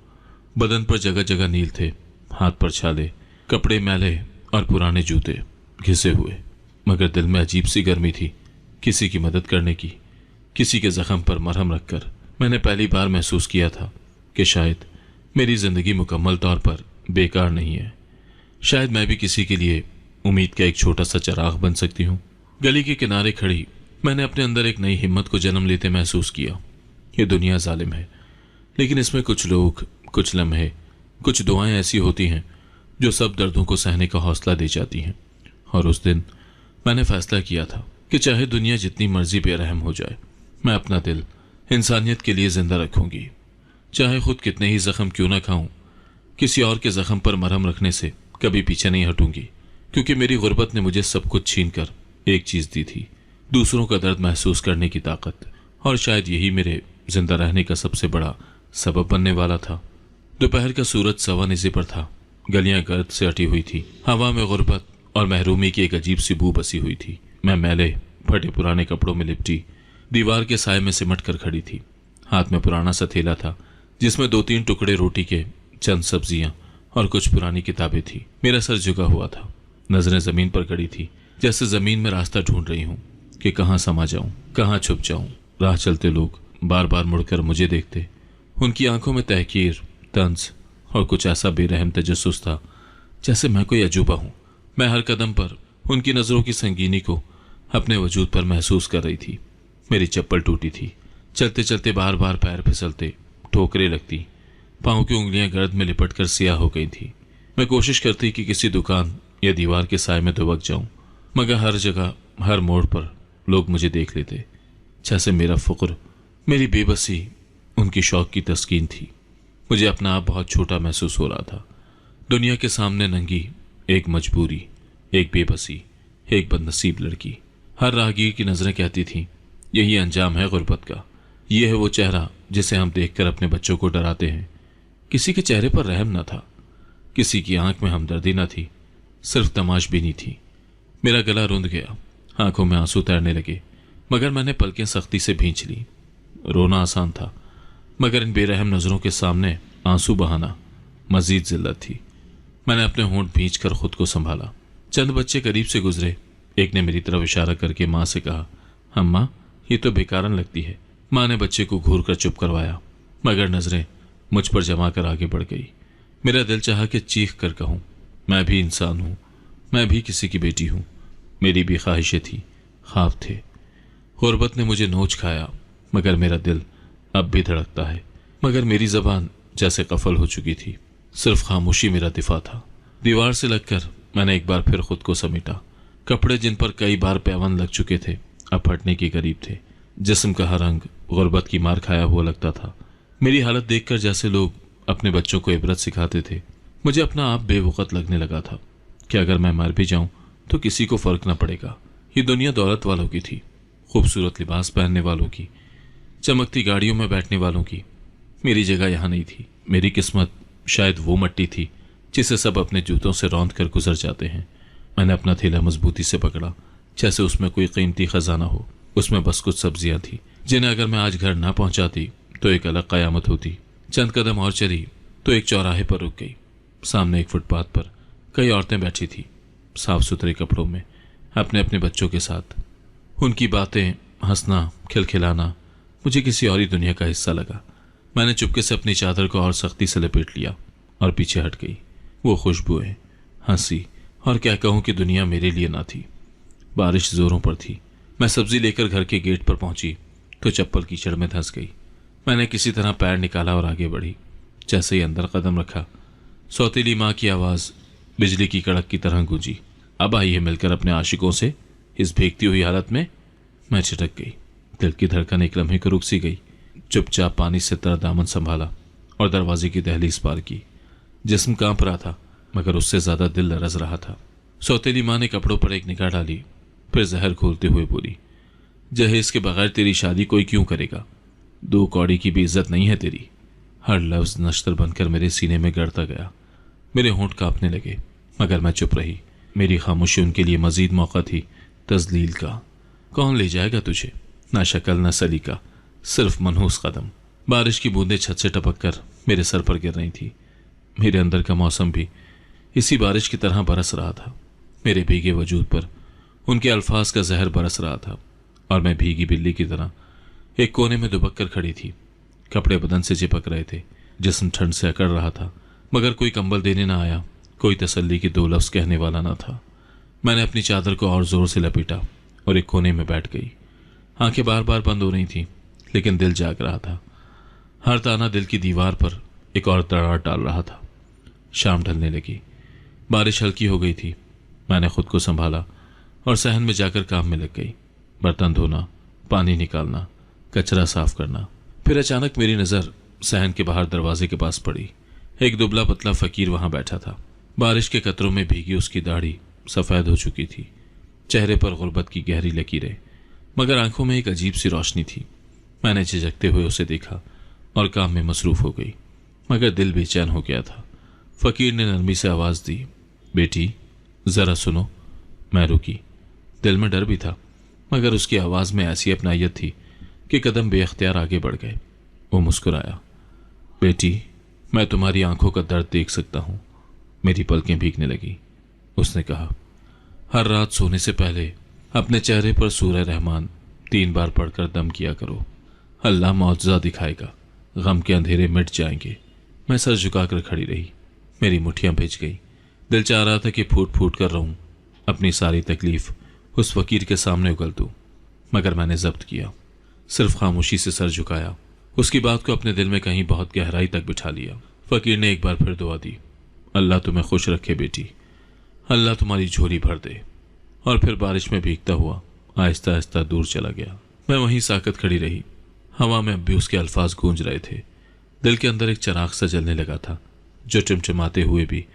बदन पर जगह जगह नील थे, हाथ पर छाले, कपड़े मैले और पुराने जूते घिसे हुए, मगर दिल में अजीब सी गर्मी थी किसी की मदद करने की। किसी के जख्म पर मरहम रखकर मैंने पहली बार महसूस किया था कि शायद मेरी जिंदगी मुकम्मल तौर पर बेकार नहीं है। शायद मैं भी किसी के लिए उम्मीद का एक छोटा सा चिराग बन सकती हूँ। गली के किनारे खड़ी मैंने अपने अंदर एक नई हिम्मत को जन्म लेते महसूस किया। ये दुनिया जालिम है, लेकिन इसमें कुछ लोग, कुछ लम्हे, कुछ दुआएं ऐसी होती हैं जो सब दर्दों को सहने का हौसला दे जाती हैं। और उस दिन मैंने फैसला किया था कि चाहे दुनिया जितनी मर्जी बेरहम हो जाए, मैं अपना दिल इंसानियत के लिए जिंदा रखूंगी। चाहे खुद कितने ही जख्म क्यों ना खाऊं, किसी और के जख्म पर मरहम रखने से कभी पीछे नहीं हटूंगी, क्योंकि मेरी गुर्बत ने मुझे सब कुछ छीन कर एक चीज दी थी, दूसरों का दर्द महसूस करने की ताकत। और शायद यही मेरे जिंदा रहने का सबसे बड़ा सबब बनने वाला था। दोपहर का सूरज सवा निज़े पर था। गलियां गर्द से अटी हुई थी। हवा में गुर्बत और महरूमी की एक अजीब सी बू बसी हुई थी। मैं मैले फटे पुराने कपड़ों में लिपटी दीवार के साए में सिमट कर खड़ी थी। हाथ में पुराना सा थैला था जिसमें 2-3 टुकड़े रोटी के, चंद सब्जियां और कुछ पुरानी किताबें थी। मेरा सर झुका हुआ था, नजरें जमीन पर गड़ी थी, जैसे जमीन में रास्ता ढूंढ रही हूँ कि कहाँ समा जाऊं, कहाँ छुप जाऊं। राह चलते लोग बार बार मुड़कर मुझे देखते। उनकी आंखों में तहकीर, तंज और कुछ ऐसा बेरहम तजस्सुस था जैसे मैं कोई अजूबा हूं। मैं हर कदम पर उनकी नजरों की संगीनी को अपने वजूद पर महसूस कर रही थी। मेरी चप्पल टूटी थी। चलते चलते बार बार पैर फिसलते, ठोकरें लगती, पाँव की उंगलियां गर्द में लिपट कर सियाह हो गई थी। मैं कोशिश करती कि किसी दुकान या दीवार के साए में दुबक जाऊं, मगर हर जगह, हर मोड़ पर लोग मुझे देख लेते, जैसे मेरा फुक्र, मेरी बेबसी उनकी शौक की तस्कीन थी। मुझे अपना आप बहुत छोटा महसूस हो रहा था। दुनिया के सामने नंगी एक मजबूरी, एक बेबसी, एक बदनसीब लड़की। हर राहगीर की नजरें कहती थीं, यही अंजाम है गुर्बत का। यह है वो चेहरा जिसे हम देखकर अपने बच्चों को डराते हैं। किसी के चेहरे पर रहम न था, किसी की आंख में हमदर्दी न थी, सिर्फ तमाशबीनी थी। मेरा गला रुंध गया, आंखों में आंसू तैरने लगे, मगर मैंने पलकें सख्ती से भींच ली। रोना आसान था, मगर इन बेरहम नजरों के सामने आंसू बहाना मजीद जिल्लत थी। मैंने अपने होंठ भींच कर खुद को संभाला। चंद बच्चे करीब से गुजरे। एक ने मेरी तरफ इशारा करके माँ से कहा, अम्मा ये तो बेकारन लगती है। माँ ने बच्चे को घूर कर चुप करवाया, मगर नजरें मुझ पर जमा कर आगे बढ़ गई। मेरा दिल चाहा कि चीख कर कहूँ, मैं भी इंसान हूँ, मैं भी किसी की बेटी हूँ। मेरी भी ख्वाहिशें थी, ख्वाब थे। गुर्बत ने मुझे नोच खाया, मगर मेरा दिल अब भी धड़कता है। मगर मेरी जबान जैसे कफल हो चुकी थी, सिर्फ खामोशी मेरा दिफा था। दीवार से लगकर मैंने एक बार फिर खुद को समेटा। कपड़े जिन पर कई बार पैबंद लग चुके थे अब फटने के करीब थे। जिस्म का हर अंग गुर्बत की मार खाया हुआ लगता था। मेरी हालत देखकर जैसे लोग अपने बच्चों को इबरत सिखाते थे, मुझे अपना आप बेवकूफ़ लगने लगा था कि अगर मैं मर भी जाऊं तो किसी को फर्क न पड़ेगा। ये दुनिया दौलत वालों की थी, खूबसूरत लिबास पहनने वालों की, चमकती गाड़ियों में बैठने वालों की। मेरी जगह यहाँ नहीं थी। मेरी किस्मत शायद वो मट्टी थी जिसे सब अपने जूतों से रौंद कर गुजर जाते हैं। मैंने अपना थैला मजबूती से पकड़ा, जैसे उसमें कोई कीमती खजाना हो। उसमें बस कुछ सब्जियां थी जिन्हें अगर मैं आज घर ना पहुंचाती तो एक अलग कयामत होती। चंद कदम और चली तो एक चौराहे पर रुक गई। सामने एक फुटपाथ पर कई औरतें बैठी थी, साफ सुथरे कपड़ों में, अपने अपने बच्चों के साथ। उनकी बातें, हंसना, खिलखिलाना मुझे किसी और ही दुनिया का हिस्सा लगा। मैंने चुपके से अपनी चादर को और सख्ती से लपेट लिया और पीछे हट गई। वो खुशबुएं, हंसी और क्या कहूँ कि दुनिया मेरे लिए ना थी। बारिश जोरों पर थी। मैं सब्जी लेकर घर के गेट पर पहुंची तो चप्पल कीचड़ में धंस गई। मैंने किसी तरह पैर निकाला और आगे बढ़ी। जैसे ही अंदर कदम रखा, सौतेली माँ की आवाज़ बिजली की कड़क की तरह गूंजी, अब आइए मिलकर अपने आशिकों से। इस भीगती हुई हालत में मैं छिटक गई। दिल की धड़कन एक लम्हे को रुक सी गई। चुपचाप पानी से तेरा दामन संभाला और दरवाजे की दहलीज पार की। जिस्म कांप रहा था, मगर उससे ज्यादा दिल लरज रहा था। सौतेली माँ ने कपड़ों पर एक निगाह डाली, फिर जहर खोलते हुए बोली, जहेज के बगैर तेरी शादी कोई क्यों करेगा? 2 कौड़ी की भी इज्जत नहीं है तेरी। हर लफ्ज नश्तर बनकर मेरे सीने में गड़ता गया। मेरे होंठ कांपने लगे, मगर मैं चुप रही। मेरी खामोशी उनके लिए मजीद मौका थी तजलील का। कौन ले जाएगा तुझे? ना शक्ल न सलीका, सिर्फ मनहूस कदम। बारिश की बूंदें छत से टपक कर मेरे सर पर गिर रही थी। मेरे अंदर का मौसम भी इसी बारिश की तरह बरस रहा था। मेरे भीगे वजूद पर उनके अल्फाज का जहर बरस रहा था और मैं भीगी बिल्ली की तरह एक कोने में दुबक कर खड़ी थी। कपड़े बदन से चिपक रहे थे, जिस्म ठंड से अकड़ रहा था, मगर कोई कंबल देने ना आया, कोई तसल्ली की 2 लफ्ज कहने वाला ना था। मैंने अपनी चादर को और जोर से लपेटा और एक कोने में बैठ गई। आंखें बार बार बंद हो रही थीं, लेकिन दिल जाग रहा था। हर ताना दिल की दीवार पर एक और दरार डाल रहा था। शाम ढलने लगी, बारिश हल्की हो गई थी। मैंने खुद को संभाला और सहन में जाकर काम में लग गई। बर्तन धोना, पानी निकालना, कचरा साफ करना। फिर अचानक मेरी नज़र सहन के बाहर दरवाजे के पास पड़ी। एक दुबला पतला फकीर वहां बैठा था। बारिश के कतरों में भीगी उसकी दाढ़ी सफ़ेद हो चुकी थी। चेहरे पर गुर्बत की गहरी लकीरें, मगर आंखों में एक अजीब सी रोशनी थी। मैंने झिझकते हुए उसे देखा और काम में मसरूफ हो गई, मगर दिल बेचैन हो गया था। फकीर ने नरमी से आवाज़ दी, बेटी ज़रा सुनो। मैं रुकी। दिल में डर भी था, मगर उसकी आवाज़ में ऐसी अपनायत थी कि कदम बेख्तियार आगे बढ़ गए। वो मुस्कुराया, बेटी मैं तुम्हारी आंखों का दर्द देख सकता हूँ। मेरी पलकें भीगने लगी। उसने कहा, हर रात सोने से पहले अपने चेहरे पर सूरह रहमान 3 बार पढ़कर दम किया करो। अल्लाह मौजज़ा दिखाएगा, गम के अंधेरे मिट जाएंगे। मैं सर झुकाकर खड़ी रही। मेरी मुट्ठियां भिज गई। दिल चाह रहा था कि फूट फूट कर रहूं, अपनी सारी तकलीफ उस फकीर के सामने उगल दूं, मगर मैंने जब्त किया। सिर्फ खामोशी से सर झुकाया। उसकी बात को अपने दिल में कहीं बहुत गहराई तक बिठा लिया। फकीर ने एक बार फिर दुआ दी, अल्लाह तुम्हें खुश रखे बेटी, अल्लाह तुम्हारी झोली भर दे। और फिर बारिश में भीगता हुआ आहिस्ता आहिस्ता दूर चला गया। मैं वहीं साकत खड़ी रही। हवा में अब भी उसके अल्फाज गूंज रहे थे। दिल के अंदर एक चिराग सा जलने लगा था जो टिमटिमाते हुए भी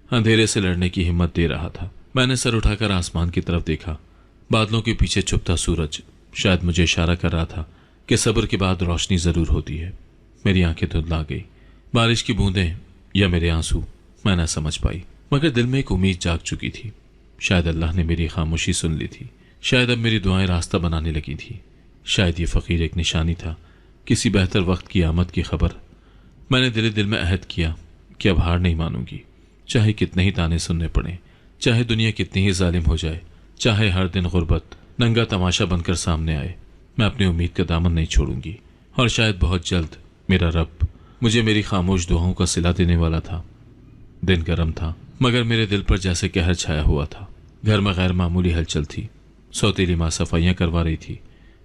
अंधेरे से लड़ने की हिम्मत दे रहा था। मैंने सर उठाकर आसमान की तरफ देखा। बादलों के पीछे छुपता सूरज शायद मुझे इशारा कर रहा था कि सब्र के बाद रोशनी जरूर होती है। मेरी आंखें धुंधला गई। बारिश की बूंदें या मेरे आंसू मैं न समझ पाई, मगर दिल में एक उम्मीद जाग चुकी थी। शायद अल्लाह ने मेरी खामोशी सुन ली थी। शायद अब मेरी दुआएं रास्ता बनाने लगी थी। शायद ये फकीर एक निशानी था, किसी बेहतर वक्त की आमद की खबर। मैंने दिल में अहद किया कि अब हार नहीं मानूंगी, चाहे कितने ही ताने सुनने पड़े, चाहे दुनिया कितनी ही जालिम हो जाए, चाहे हर दिन गुर्बत नंगा तमाशा बनकर सामने आए, मैं अपनी उम्मीद का दामन नहीं छोड़ूंगी। और शायद बहुत जल्द मेरा रब मुझे मेरी खामोश दुआओं का सिला देने वाला था। दिन गर्म था, मगर मेरे दिल पर जैसे कहर छाया हुआ था। घर में गैर मामूली हलचल थी। सौतेली माँ सफाइयाँ करवा रही थी,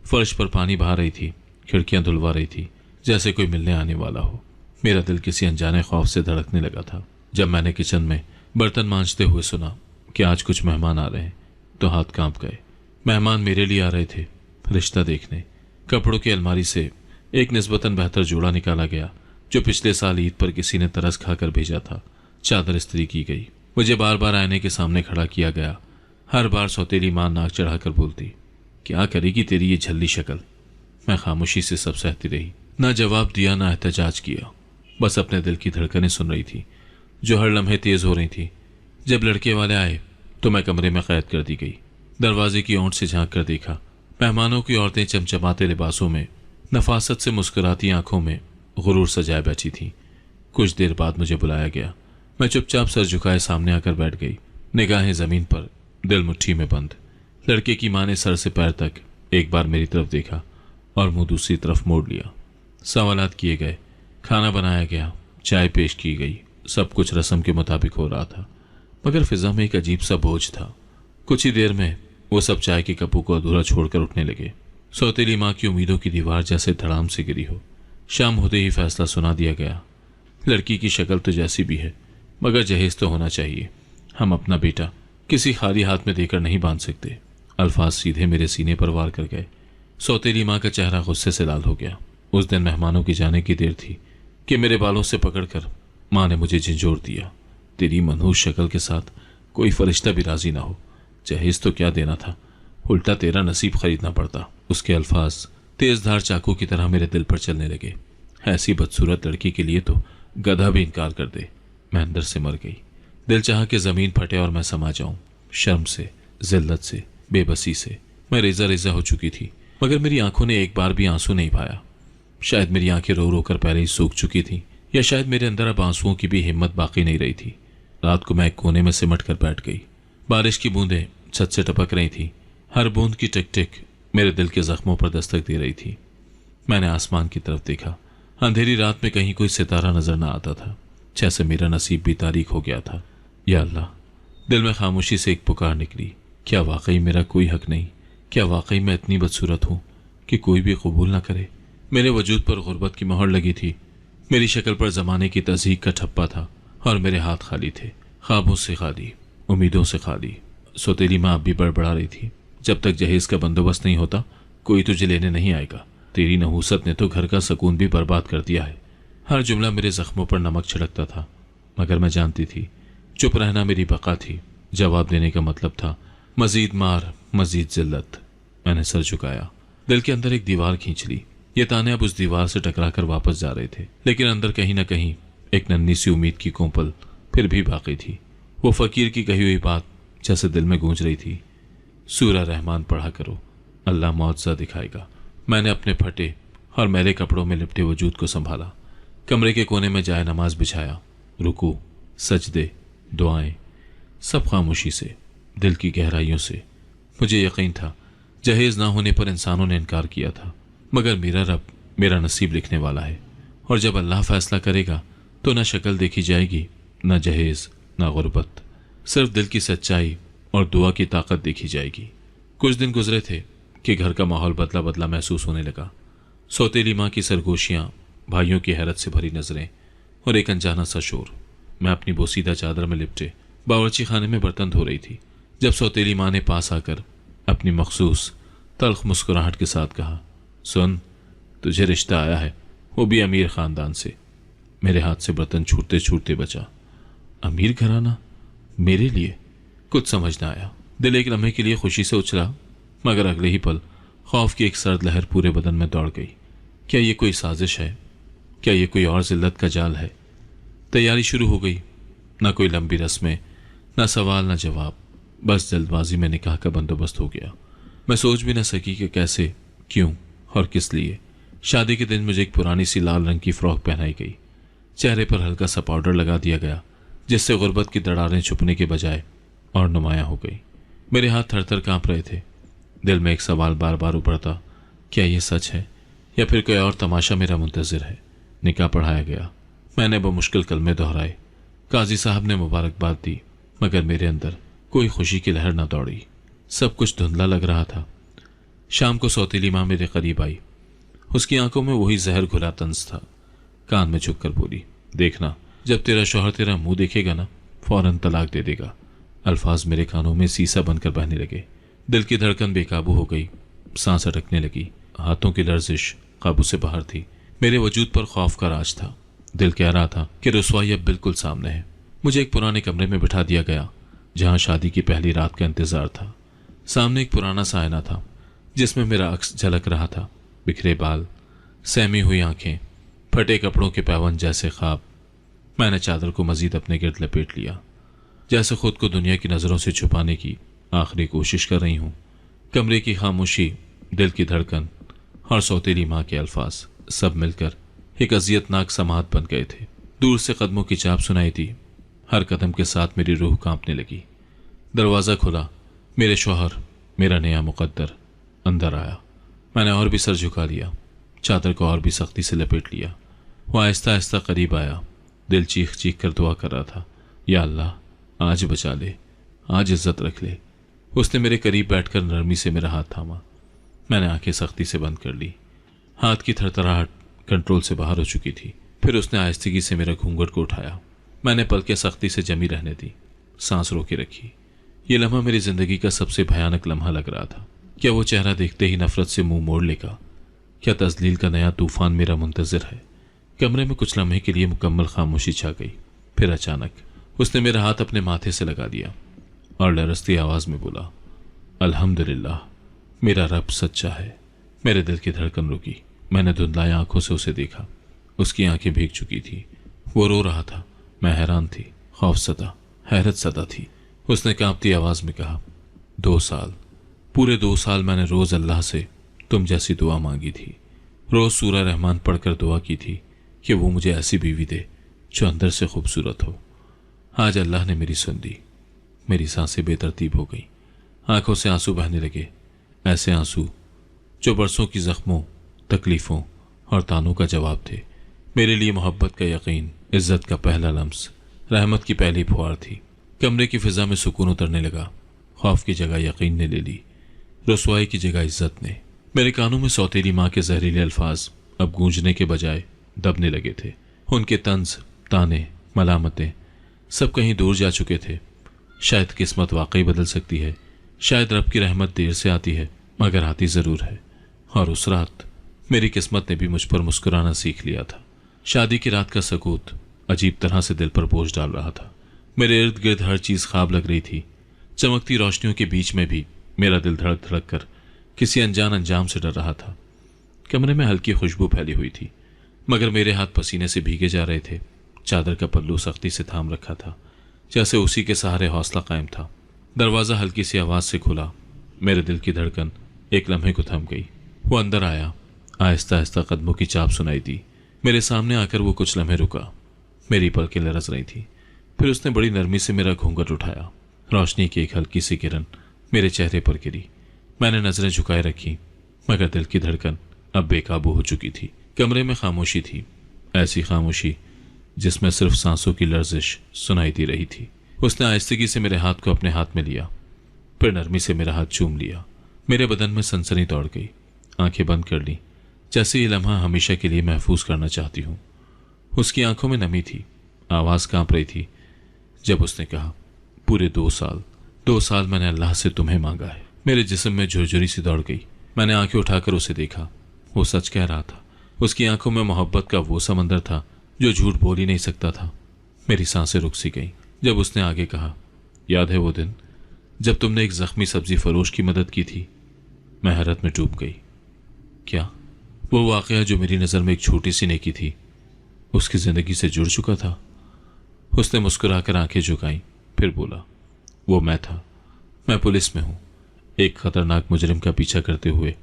फर्श पर पानी बहा रही थी, खिड़कियां धुलवा रही थी, जैसे कोई मिलने आने वाला हो। मेरा दिल किसी अनजाने खौफ से धड़कने लगा था। जब मैंने किचन में बर्तन मांजते हुए सुना कि आज कुछ मेहमान आ रहे हैं, तो हाथ कांप गए। मेहमान मेरे लिए आ रहे थे, रिश्ता देखने। कपड़ों की अलमारी से एक निस्बतन बेहतर जोड़ा निकाला गया जो पिछले साल ईद पर किसी ने तरस खाकर भेजा था। चादर इस्त्री की गई। मुझे बार बार आईने के सामने खड़ा किया गया। हर बार सौतेली मां नाक चढ़ाकर बोलती, क्या करेगी तेरी ये झल्ली शक्ल। मैं खामोशी से सब सहती रही, ना जवाब दिया ना एहतजाज किया, बस अपने दिल की धड़कनें सुन रही थी जो हर लम्हे तेज हो रही थी। जब लड़के वाले आए तो मैं कमरे में कैद कर दी गई। दरवाजे की ओंठ से झांक कर देखा। मेहमानों की औरतें चमचमाते लिबासों में, नफासत से मुस्कुराती आंखों में गुरूर सजाए बैठी थीं। कुछ देर बाद मुझे बुलाया गया। मैं चुपचाप सर झुकाए सामने आकर बैठ गई, निगाहें जमीन पर, दिल मुट्ठी में बंद। लड़के की मां ने सर से पैर तक एक बार मेरी तरफ देखा और मुंह दूसरी तरफ मोड़ लिया। सवालात किए गए, खाना बनाया गया, चाय पेश की गई। सब कुछ रस्म के मुताबिक हो रहा था, मगर फिजा में एक अजीब सा बोझ था। कुछ ही देर में वो सब चाय के कपों को अधूरा छोड़कर उठने लगे। सौतेली माँ की उम्मीदों की दीवार जैसे धड़ाम से गिरी हो। शाम होते ही फैसला सुना दिया गया। लड़की की शक्ल तो जैसी भी है, मगर जहेज तो होना चाहिए। हम अपना बेटा किसी खाली हाथ में देकर नहीं बांध सकते। अल्फाज सीधे मेरे सीने पर वार कर गए। सौतेली माँ का चेहरा गुस्से से लाल हो गया। उस दिन मेहमानों की जाने की देर थी कि मेरे बालों से पकड़कर माँ ने मुझे झंझोर दिया। तेरी मनहूस शक्ल के साथ कोई फरिश्ता भी राजी ना हो। जहेज तो क्या देना था, उल्टा तेरा नसीब खरीदना पड़ता। उसके अल्फाज तेजधार चाकू की तरह मेरे दिल पर चलने लगे। ऐसी बदसूरत लड़की के लिए तो गधा भी इनकार कर दे। मैं अंदर से मर गई। दिल चाह के जमीन फटे और मैं समा जाऊं। शर्म से, जिल्लत से, बेबसी से मैं रेजा रेजा हो चुकी थी, मगर मेरी आंखों ने एक बार भी आंसू नहीं पाया। शायद मेरी आंखें रो रो कर पहले ही सूख चुकी थी, या शायद मेरे अंदर अब आंसुओं की भी हिम्मत बाकी नहीं रही थी। रात को मैं एक कोने में सिमट कर बैठ गई। बारिश की बूंदें छत से टपक रही थी। हर बूंद की टिक टिक मेरे दिल के जख्मों पर दस्तक दे रही थी। मैंने आसमान की तरफ देखा। अंधेरी रात में कहीं कोई सितारा नजर न आता था, जैसे मेरा नसीब भी तारीख हो गया था। या अल्लाह, दिल में खामोशी से एक पुकार निकली। क्या वाकई मेरा कोई हक नहीं? क्या वाकई मैं इतनी बदसूरत हूँ कि कोई भी कबूल ना करे? मेरे वजूद पर गुर्बत की मोहर लगी थी। मेरी शक्ल पर जमाने की तज़हीक का ठप्पा था और मेरे हाथ खाली थे, ख्वाबों से खाली, उम्मीदों से खाली। सौतेली माँ अब भी बड़बड़ा रही थी, जब तक जहेज का बंदोबस्त नहीं होता कोई तुझे लेने नहीं आएगा। तेरी नहूसत ने तो घर का सुकून भी बर्बाद कर दिया है। हर जुमला मेरे जख्मों पर नमक छिड़कता था, मगर मैं जानती थी चुप रहना मेरी बका थी। जवाब देने का मतलब था मजीद मार, मजीद जिल्लत। मैंने सर झुकाया। दिल के अंदर एक दीवार खींच ली। ये ताने अब उस दीवार से टकराकर वापस जा रहे थे, लेकिन अंदर कहीं ना कहीं एक नन्ही सी उम्मीद की कोंपल फिर भी बाकी थी। वो फकीर की कही हुई बात जैसे दिल में गूंज रही थी, सूरा रहमान पढ़ा करो, अल्लाह मौजज़ा दिखाएगा। मैंने अपने फटे और मैले कपड़ों में लिपटे वजूद को संभाला। कमरे के कोने में जाए नमाज बिछाया। रुकू, सजदे, दुआएं, सब खामोशी से, दिल की गहराइयों से। मुझे यकीन था जहेज ना होने पर इंसानों ने इनकार किया था, मगर मेरा रब मेरा नसीब लिखने वाला है, और जब अल्लाह फैसला करेगा तो न शक्ल देखी जाएगी, न जहेज, न गुर्बत, सिर्फ दिल की सच्चाई और दुआ की ताकत देखी जाएगी। कुछ दिन गुजरे थे कि घर का माहौल बदला बदला महसूस होने लगा। सौतेली माँ की सरगोशियाँ, भाइयों की हैरत से भरी नजरें और एक अनजाना सा शोर। मैं अपनी बोसीदा चादर में लिपटे बावर्ची खाने में बर्तन धो रही थी, जब सौतेली माँ ने पास आकर अपनी मखसूस तल्ख मुस्कुराहट के साथ कहा, सुन, तुझे रिश्ता आया है, वो भी अमीर खानदान से। मेरे हाथ से बर्तन छूटते छूटते बचा। अमीर घराना मेरे लिए? कुछ समझ ना आया। दिल एक लम्हे के लिए खुशी से उछला, मगर अगले ही पल खौफ की एक सर्द लहर पूरे बदन में दौड़ गई। क्या ये कोई साजिश है? क्या ये कोई और जिल्लत का जाल है? तैयारी शुरू हो गई। ना कोई लंबी रस्में, ना सवाल, ना जवाब। बस जल्दबाजी में निकाह का बंदोबस्त हो गया। मैं सोच भी न सकी कि कैसे, क्यों और किस लिए। शादी के दिन मुझे एक पुरानी सी लाल रंग की फ्रॉक पहनाई गई। चेहरे पर हल्का सा पाउडर लगा दिया गया, जिससे गुर्बत की दरारें छुपने के बजाय और नुमायां हो गई। मेरे हाथ थर थर कांप रहे थे। दिल में एक सवाल बार बार उभरता, क्या ये सच है या फिर कोई और तमाशा मेरा मुंतजिर है? निकाह पढ़ाया गया। मैंने बमुश्किल कलमे दोहराए। काजी साहब ने मुबारकबाद दी, मगर मेरे अंदर कोई खुशी की लहर न दौड़ी। सब कुछ धुंधला लग रहा था। शाम को सौतीली माँ मेरे करीब आई। उसकी आंखों में वही जहर घुला तंज था। कान में झुककर बोली, देखना, जब तेरा शौहर तेरा मुंह देखेगा ना, फौरन तलाक दे देगा। अल्फाज मेरे कानों में सीसा बनकर बहने लगे। दिल की धड़कन बेकाबू हो गई, सांस अटकने लगी, हाथों की लर्जिश काबू से बाहर थी। मेरे वजूद पर खौफ का राज था। दिल कह रहा था कि रुसवाई अब बिल्कुल सामने है। मुझे एक पुराने कमरे में बिठा दिया गया, जहां शादी की पहली रात का इंतजार था। सामने एक पुराना सा आईना था, जिसमें मेरा अक्स झलक रहा था। बिखरे बाल, सहमी हुई आंखें, फटे कपड़ों के पैवन जैसे ख्वाब। मैंने चादर को मजीद अपने गिर्द लपेट लिया, जैसे खुद को दुनिया की नजरों से छुपाने की आखिरी कोशिश कर रही हूं। कमरे की खामोशी, दिल की धड़कन और सौतेली माँ के अल्फाज सब मिलकर एक अजियतनाक समात बन गए थे। दूर से कदमों की चाप सुनाई थी। हर कदम के साथ मेरी रूह कांपने लगी। दरवाज़ा खुला। मेरे शौहर, मेरा नया मुकद्दर, अंदर आया। मैंने और भी सर झुका लिया, चादर को और भी सख्ती से लपेट लिया। वह आहिस्ता आहिस्ता करीब आया। दिल चीख चीख कर दुआ कर रहा था, या अल्लाह, आज बचा ले, आज इज्जत रख ले। उसने मेरे करीब बैठकर नरमी से मेरा हाथ थामा। मैंने आंखें सख्ती से बंद कर ली। हाथ की थरथराहट कंट्रोल से बाहर हो चुकी थी। फिर उसने आहिस्तगी से मेरा घूंघट को उठाया। मैंने पलकें सख्ती से जमी रहने दी, सांस रोके रखी। ये लम्हा मेरी जिंदगी का सबसे भयानक लम्हा लग रहा था। क्या वो चेहरा देखते ही नफरत से मुंह मोड़ लेगा? क्या तजलील का नया तूफान मेरा मुंतजिर है? कमरे में कुछ लम्हे के लिए मुकम्मल खामोशी छा गई। फिर अचानक उसने मेरा हाथ अपने माथे से लगा दिया और लरसती आवाज में बोला, अल्हम्दुलिल्लाह, मेरा रब सच्चा है। मेरे दिल की धड़कन रुकी। मैंने धुंधलाई आंखों से उसे देखा। उसकी आंखें भीग चुकी थी। वो रो रहा था। मैं हैरान थी, खौफसदा, हैरत सदा थी। उसने कांपती आवाज में कहा, 2 साल, पूरे 2 साल मैंने रोज अल्लाह से तुम जैसी दुआ मांगी थी। रोज सूरह रहमान पढ़कर दुआ की थी कि वो मुझे ऐसी बीवी दे जो अंदर से खूबसूरत हो। आज अल्लाह ने मेरी सुन ली। मेरी सांसें बेतरतीब हो गई। आंखों से आंसू बहने लगे, ऐसे आंसू जो बरसों की जख्मों, तकलीफों और तानों का जवाब थे। मेरे लिए मोहब्बत का यकीन, इज्जत का पहला लम्स, रहमत की पहली फुहार थी। कमरे की फिजा में सुकून उतरने लगा। खौफ की जगह यकीन ने ले ली, रुसवाई की जगह इज्जत ने। मेरे कानों में सौतेली माँ के जहरीले अल्फाज अब गूंजने के बजाय दबने लगे थे। उनके तंज, ताने, मलामतें सब कहीं दूर जा चुके थे। शायद किस्मत वाकई बदल सकती है। शायद रब की रहमत देर से आती है, मगर आती ज़रूर है। और उस रात मेरी किस्मत ने भी मुझ पर मुस्कुराना सीख लिया था। शादी की रात का सकूत अजीब तरह से दिल पर बोझ डाल रहा था। मेरे इर्द गिर्द हर चीज़ ख्वाब लग रही थी। चमकती रोशनियों के बीच में भी मेरा दिल धड़क धड़क कर किसी अनजान अंजाम से डर रहा था। कमरे में हल्की खुशबू फैली हुई थी, मगर मेरे हाथ पसीने से भीगे जा रहे थे। चादर का पल्लू सख्ती से थाम रखा था, जैसे उसी के सहारे हौसला कायम था। दरवाज़ा हल्की सी आवाज़ से खुला। मेरे दिल की धड़कन एक लम्हे को थम गई। वो अंदर आया। आहिस्ता आहिस्ता कदमों की चाप सुनाई दी। मेरे सामने आकर वो कुछ लम्हे रुका। मेरी पलकें लरस रही थी। फिर उसने बड़ी नरमी से मेरा घूंघट उठाया। रोशनी की एक हल्की सी किरण मेरे चेहरे पर गिरी। मैंने नजरें झुकाए रखी, मगर दिल की धड़कन अब बेकाबू हो चुकी थी। कमरे में खामोशी थी, ऐसी खामोशी जिसमें सिर्फ सांसों की लर्जिश सुनाई दे रही थी। उसने आहिस्तगी से मेरे हाथ को अपने हाथ में लिया, फिर नरमी से मेरा हाथ चूम लिया। मेरे बदन में सनसनी दौड़ गई। आंखें बंद कर ली, जैसे ये लम्हा हमेशा के लिए महफूज करना चाहती हूँ। उसकी आंखों में नमी थी, आवाज़ कांप रही थी जब उसने कहा, पूरे 2 साल मैंने अल्लाह से तुम्हें मांगा है। मेरे जिस्म में झुरझुरी सी दौड़ गई। मैंने आंखें उठाकर उसे देखा। वो सच कह रहा था। उसकी आंखों में मोहब्बत का वो समंदर था जो झूठ बोल ही नहीं सकता था। मेरी सांसें रुक सी गईं जब उसने आगे कहा, याद है वो दिन जब तुमने एक जख्मी सब्जी फरोश की मदद की थी? मैं हैरत में डूब गई। क्या वो वाकया जो मेरी नज़र में एक छोटी सी नेकी थी उसकी ज़िंदगी से जुड़ चुका था? उसने मुस्कुराकर आंखें झुकाई, फिर बोला, वो मैं था। मैं पुलिस में हूँ। एक खतरनाक मुजरिम का पीछा करते हुए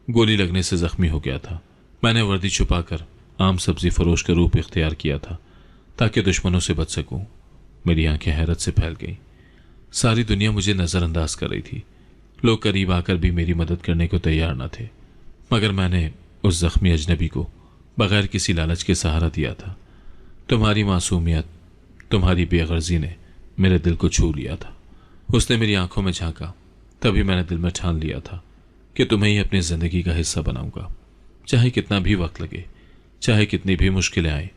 गोली लगने से जख्मी हो गया था। मैंने वर्दी छुपाकर आम सब्जी फरोश का रूप इख्तियार किया था ताकि दुश्मनों से बच सकूं। मेरी आंखें हैरत से फैल गईं। सारी दुनिया मुझे नज़रअंदाज कर रही थी। लोग करीब आकर भी मेरी मदद करने को तैयार न थे, मगर मैंने उस जख्मी अजनबी को बगैर किसी लालच के सहारा दिया था। तुम्हारी मासूमियत, तुम्हारी बेगर्जी ने मेरे दिल को छू लिया था। उसने मेरी आंखों में झांका, तभी मैंने दिल में ठान लिया था कि तुम्हें ही अपनी ज़िंदगी का हिस्सा बनाऊंगा, चाहे कितना भी वक्त लगे, चाहे कितनी भी मुश्किलें आए।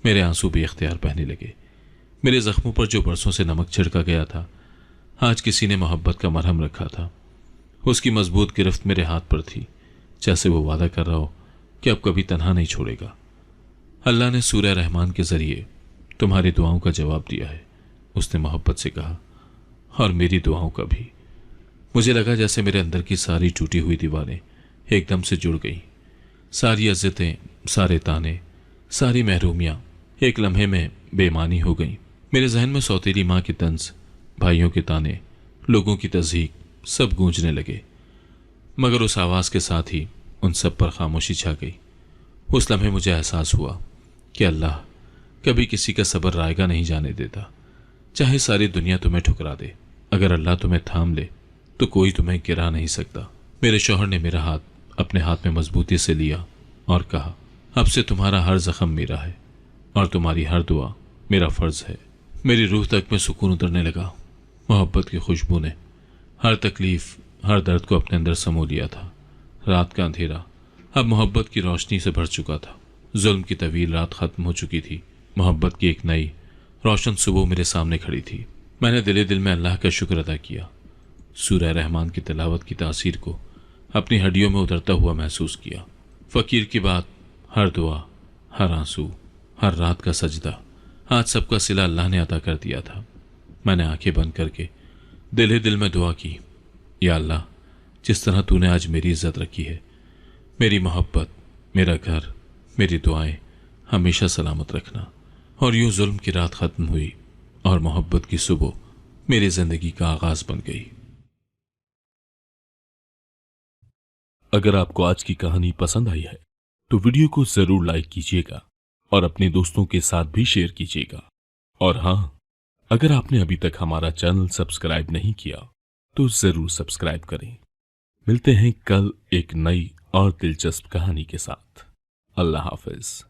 मेरे आंसू भी इख्तियार बहने लगे। मेरे जख्मों पर जो बरसों से नमक छिड़का गया था, आज किसी ने मोहब्बत का मरहम रखा था। उसकी मजबूत गिरफ्त मेरे हाथ पर थी, जैसे वो वादा कर रहा हो कि अब कभी तन्हा नहीं छोड़ेगा। अल्लाह ने सूरह रहमान के जरिए तुम्हारी दुआओं का जवाब दिया है, उसने मोहब्बत से कहा, और मेरी दुआओं का भी। मुझे लगा जैसे मेरे अंदर की सारी टूटी हुई दीवारें एकदम से जुड़ गईं। सारी अज़्ज़तें, सारे ताने, सारी महरूमियाँ एक लम्हे में बेमानी हो गईं। मेरे जहन में सौतेली माँ की तंज, भाइयों के ताने, लोगों की तज़हीक सब गूंजने लगे, मगर उस आवाज़ के साथ ही उन सब पर खामोशी छा गई। उस लम्हे मुझे एहसास हुआ कि अल्लाह कभी किसी का सब्र रायगा नहीं जाने देता। चाहे सारी दुनिया तुम्हें ठुकरा दे, अगर अल्लाह तुम्हें थाम ले तो कोई तुम्हें गिरा नहीं सकता। मेरे शौहर ने मेरा हाथ अपने हाथ में मजबूती से लिया और कहा, अब से तुम्हारा हर जख्म मेरा है और तुम्हारी हर दुआ मेरा फ़र्ज़ है। मेरी रूह तक में सुकून उतरने लगा। मोहब्बत की खुशबू ने हर तकलीफ़, हर दर्द को अपने अंदर समो लिया था। रात का अंधेरा अब मोहब्बत की रोशनी से भर चुका था। जुल्म की तवील रात ख़त्म हो चुकी थी। मोहब्बत की एक नई रोशन सुबह मेरे सामने खड़ी थी। मैंने दिले दिल में अल्लाह का शुक्र अदा किया। सूरह रहमान की तिलावत की तासीर को अपनी हड्डियों में उतरता हुआ महसूस किया। फ़कीर की बात, हर दुआ, हर आंसू, हर रात का सजदा, आज सबका सिला अल्लाह ने अदा कर दिया था। मैंने आंखें बंद करके दिल ही दिल में दुआ की, या अल्लाह, जिस तरह तूने आज मेरी इज्जत रखी है, मेरी मोहब्बत, मेरा घर, मेरी दुआएं हमेशा सलामत रखना। और यूं जुल्म की रात ख़त्म हुई और मोहब्बत की सुबह मेरी ज़िंदगी का आगाज़ बन गई। अगर आपको आज की कहानी पसंद आई है तो वीडियो को जरूर लाइक कीजिएगा और अपने दोस्तों के साथ भी शेयर कीजिएगा। और हाँ, अगर आपने अभी तक हमारा चैनल सब्सक्राइब नहीं किया तो जरूर सब्सक्राइब करें। मिलते हैं कल एक नई और दिलचस्प कहानी के साथ। अल्लाह हाफिज।